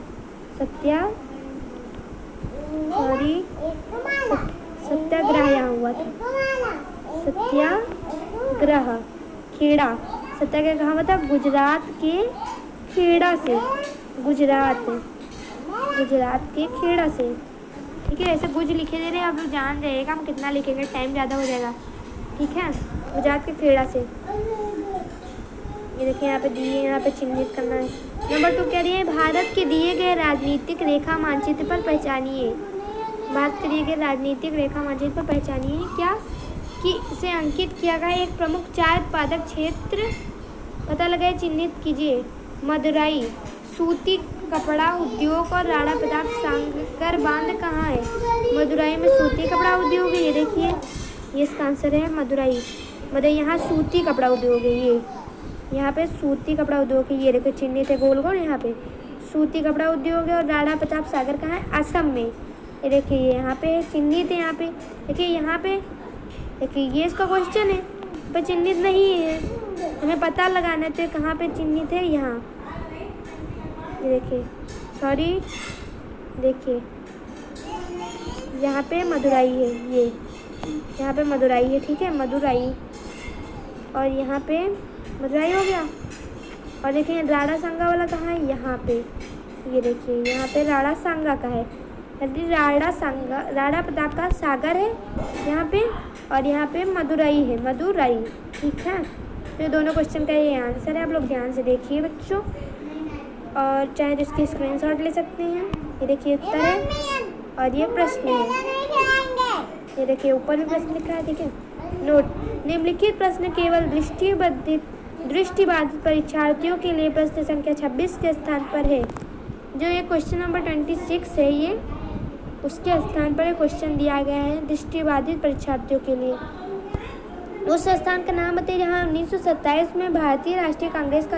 सत्याग्रह यहाँ हुआ था, सत्याग्रह खेड़ा, सत्याग्रह कहाँ हुआ था, गुजरात के खेड़ा से, गुजरात के खेड़ा से। ठीक है, ऐसे गुज लिखे दे रहे हैं, आप लोग जान जाइएगा हम कितना लिखेंगे, टाइम ज़्यादा हो जाएगा। ठीक है, गुजरात के खेड़ा से। ये देखिए यहाँ पे दिए, यहाँ पे चिन्हित करना है। नंबर 2 कह रही है भारत के दिए गए राजनीतिक रेखा मानचित्र पर पहचानिए। भारत के दिए गए राजनीतिक रेखा मानचित्र पर पहचानिए क्या, कि इसे अंकित किया गया एक प्रमुख चाय उत्पादक क्षेत्र पता लगाए, चिन्हित कीजिए। मदुराई, सूती कपड़ा उद्योग और राणा प्रताप सागर बांध कहाँ है। मदुराई में सूती कपड़ा उद्योग है, ये देखिए, ये इसका आंसर है मदुराई। मतलब यहाँ सूती कपड़ा उद्योग है, ये यहाँ पे सूती कपड़ा उद्योग है, ये देखो चिन्हित है गोल गोल, यहाँ पे सूती कपड़ा उद्योग है। और राणा प्रताप सागर कहाँ है, असम में, ये देखिए ये यहाँ पे चिन्हित है। यहाँ पे देखिए, यहाँ पे देखिए ये इसका क्वेश्चन है, पर चिन्हित नहीं है, हमें पता लगाना है तो कहाँ पे चिन्हित है, यहाँ ये देखिए, सॉरी देखिए यहाँ पे मदुराई है, ये यहाँ पे मदुराई है। ठीक है, मदुराई, और यहाँ पे मदुराई हो गया। और देखिए राणा सांगा वाला कहाँ है, यहाँ पे, ये देखिए यहाँ पे राणा सांगा का है, राणा प्रताप का सागर है यहाँ पे, और यहाँ पे मदुराई है, मदुराई। ठीक है, तो ये दोनों क्वेश्चन का ये आंसर है, आप लोग ध्यान से देखिए बच्चों, और चाहे तो इसकी स्क्रीनशॉट ले सकते हैं। ये देखिए उत्तर है, और ये प्रश्न है, ये देखिए ऊपर भी प्रश्न लिखा है। ठीक है, नोट, निम्नलिखित प्रश्न केवल दृष्टिबाधित परीक्षार्थियों के लिए प्रश्न संख्या 26 के स्थान पर है। जो ये क्वेश्चन नंबर 26 है, ये उसके स्थान पर क्वेश्चन दिया गया है दृष्टिबाधित परीक्षार्थियों के लिए। उस स्थान का नाम बताइए जहाँ 1927 में भारतीय राष्ट्रीय कांग्रेस का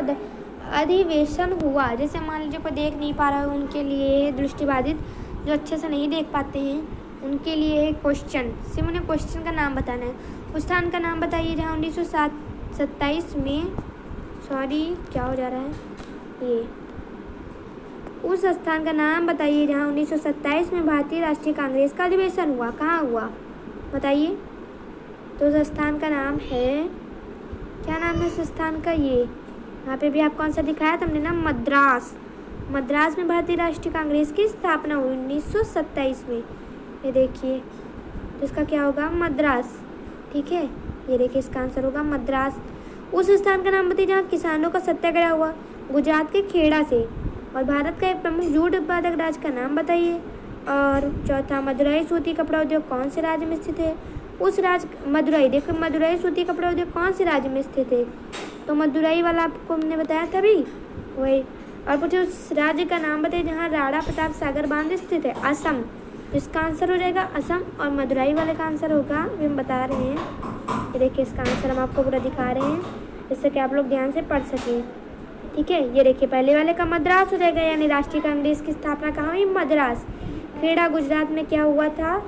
अधिवेशन हुआ। जैसे मान लीजिए कोई देख नहीं पा रहा है, उनके लिए दृष्टिबाधित, जो अच्छे से नहीं देख पाते हैं, उनके लिए क्वेश्चन, सिर्फ उन्हें क्वेश्चन का नाम बताना है। उस स्थान का नाम बताइए जहाँ 1927 में, सॉरी क्या हो जा रहा है, ये उस स्थान का नाम बताइए जहाँ 1927 में भारतीय राष्ट्रीय कांग्रेस का अधिवेशन हुआ। कहाँ हुआ बताइए। तो उस स्थान का नाम है, क्या नाम है उस स्थान का, ये यहाँ पे भी आपको आंसर दिखाया था हमने ना, मद्रास। मद्रास में भारतीय राष्ट्रीय कांग्रेस की स्थापना हुई 1927 में। ये देखिए, तो इसका क्या होगा, मद्रास। ठीक है, ये देखिए इसका आंसर होगा मद्रास। उस स्थान का नाम बताइए जहाँ किसानों का सत्याग्रह हुआ, गुजरात के खेड़ा से। और भारत का एक प्रमुख जूट उत्पादक राज्य का नाम बताइए। और चौथा, मदुराई सूती कपड़ा उद्योग कौन से राज्य में स्थित है। उस राज्य, मदुराई, देखो मदुराई सूती कपड़ा उद्योग कौन से राज्य में स्थित है, तो मदुराई वाला आपको हमने बताया था भी वही। और पूछे उस राज्य का नाम बताइए जहाँ राणा प्रताप सागर बांध स्थित है, असम। इसका आंसर हो जाएगा असम, और मदुराई वाले का आंसर होगा, भी हम बता रहे हैं, ये देखिए इसका आंसर हम आपको पूरा दिखा रहे हैं, जिससे कि आप लोग ध्यान से पढ़ सकें। ठीक है, ये देखिए पहले वाले का मद्रास हो जाएगा, यानी राष्ट्रीय कांग्रेस की स्थापना कहाँ हुई, मद्रास। खेड़ा गुजरात में क्या हुआ था,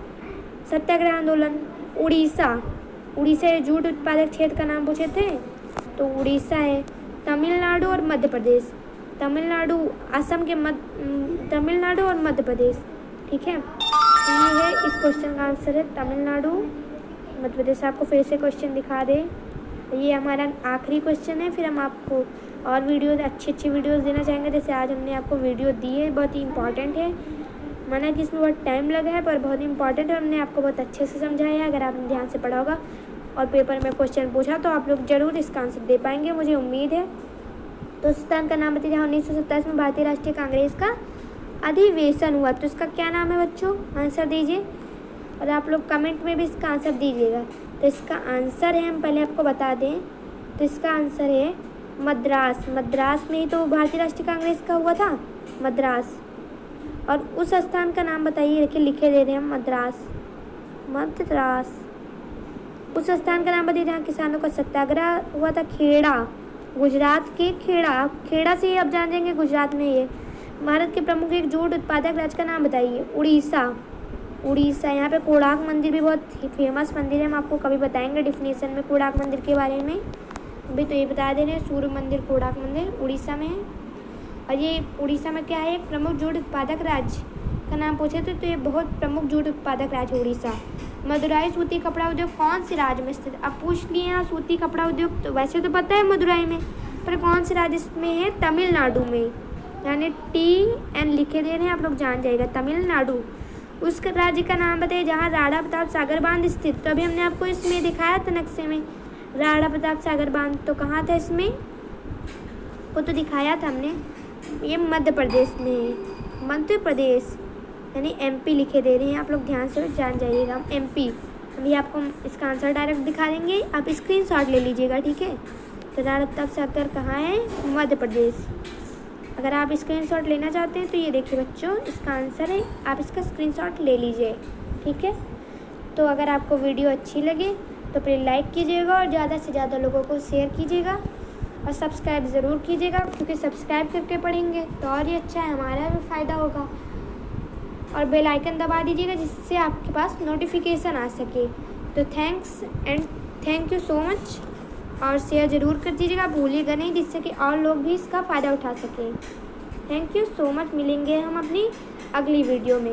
सत्याग्रह आंदोलन। उड़ीसा जूट उत्पादक क्षेत्र का नाम पूछे थे, तो उड़ीसा है। तमिलनाडु और मध्य प्रदेश, तमिलनाडु, असम के तमिलनाडु और मध्य प्रदेश। ठीक है, तो ये है इस क्वेश्चन का आंसर है तमिलनाडु, मध्य प्रदेश। आपको फिर से क्वेश्चन दिखा दे, ये हमारा आखिरी क्वेश्चन है, फिर हम आपको और वीडियोस, अच्छी वीडियोस देना चाहेंगे। जैसे आज हमने आपको वीडियो दी है, बहुत ही इंपॉर्टेंट है, माना कि इसमें बहुत टाइम लगा है, पर बहुत इंपॉर्टेंट है, हमने आपको बहुत अच्छे से समझाया है। अगर आपने ध्यान से पढ़ा होगा और पेपर में क्वेश्चन पूछा तो आप लोग ज़रूर इसका आंसर दे पाएंगे, मुझे उम्मीद है। तो उस स्थान का नाम बताइए जहाँ 1927 में भारतीय राष्ट्रीय कांग्रेस का अधिवेशन हुआ। तो इसका क्या नाम है बच्चों, आंसर दीजिए। और आप लोग कमेंट में भी इसका आंसर दीजिएगा। तो इसका आंसर है, हम पहले आपको बता दें, तो इसका आंसर है मद्रास। मद्रास में ही तो भारतीय राष्ट्रीय कांग्रेस का हुआ था, मद्रास। और उस स्थान का नाम बताइए, देखिए लिखे दे रहे हैं हम, मद्रास, मद्रास। उस स्थान का नाम बताइए जहाँ किसानों का सत्याग्रह हुआ था, खेड़ा, गुजरात के खेड़ा। खेड़ा से ही आप जान जाएंगे गुजरात में ये। भारत के प्रमुख एक जूट उत्पादक राज्य का नाम बताइए, उड़ीसा। उड़ीसा। यहाँ पे कोणार्क मंदिर भी बहुत फेमस मंदिर है, हम आपको कभी बताएंगे डिफिनीसन में कोणार्क मंदिर के बारे में। अभी तो ये बता दे रहे हैं, सूर्य मंदिर कोणार्क मंदिर उड़ीसा में है। और ये उड़ीसा में क्या है, एक प्रमुख जूट उत्पादक राज्य का नाम पूछे तो ये बहुत प्रमुख जूट उत्पादक राज्य उड़ीसा। मदुराई सूती कपड़ा उद्योग कौन से राज्य में स्थित? अब पूछ लिए यहाँ सूती कपड़ा उद्योग, तो वैसे तो पता है मदुराई में, पर कौन से राज्य में है? तमिलनाडु में। यानी TN लिखे दे रहे हैं, आप लोग जान जाइएगा, तमिलनाडु। उस राज्य का नाम बताइए जहाँ राणा प्रताप सागर बांध स्थित। तो अभी हमने आपको इसमें दिखाया था नक्शे में, राणा प्रताप सागर बांध तो कहाँ था इसमें, वो तो दिखाया था हमने। ये मध्य प्रदेश में है, मध्य प्रदेश, यानी MP लिखे दे रहे हैं, आप लोग ध्यान से जान जाइएगा, हम MP। अभी आपको इसका आंसर डायरेक्ट दिखा देंगे, आप स्क्रीनशॉट ले लीजिएगा, ठीक है। तो राणा प्रताप सागर कहाँ है? मध्य प्रदेश। अगर आप स्क्रीनशॉट लेना चाहते हैं तो ये देखिए बच्चों, इसका आंसर है, आप इसका स्क्रीनशॉट ले लीजिए, ठीक है। तो अगर आपको वीडियो अच्छी लगे तो प्लीज़ लाइक कीजिएगा और ज़्यादा से ज़्यादा लोगों को शेयर कीजिएगा और सब्सक्राइब ज़रूर कीजिएगा, क्योंकि सब्सक्राइब करके पढ़ेंगे तो और ही अच्छा है, हमारा भी फ़ायदा होगा। और बेल आइकन दबा दीजिएगा जिससे आपके पास नोटिफिकेशन आ सके। तो थैंक यू सो मच, और शेयर ज़रूर कर दीजिएगा, भूलिएगा नहीं, जिससे कि और लोग भी इसका फ़ायदा उठा सकें। थैंक यू सो मच, मिलेंगे हम अपनी अगली वीडियो में।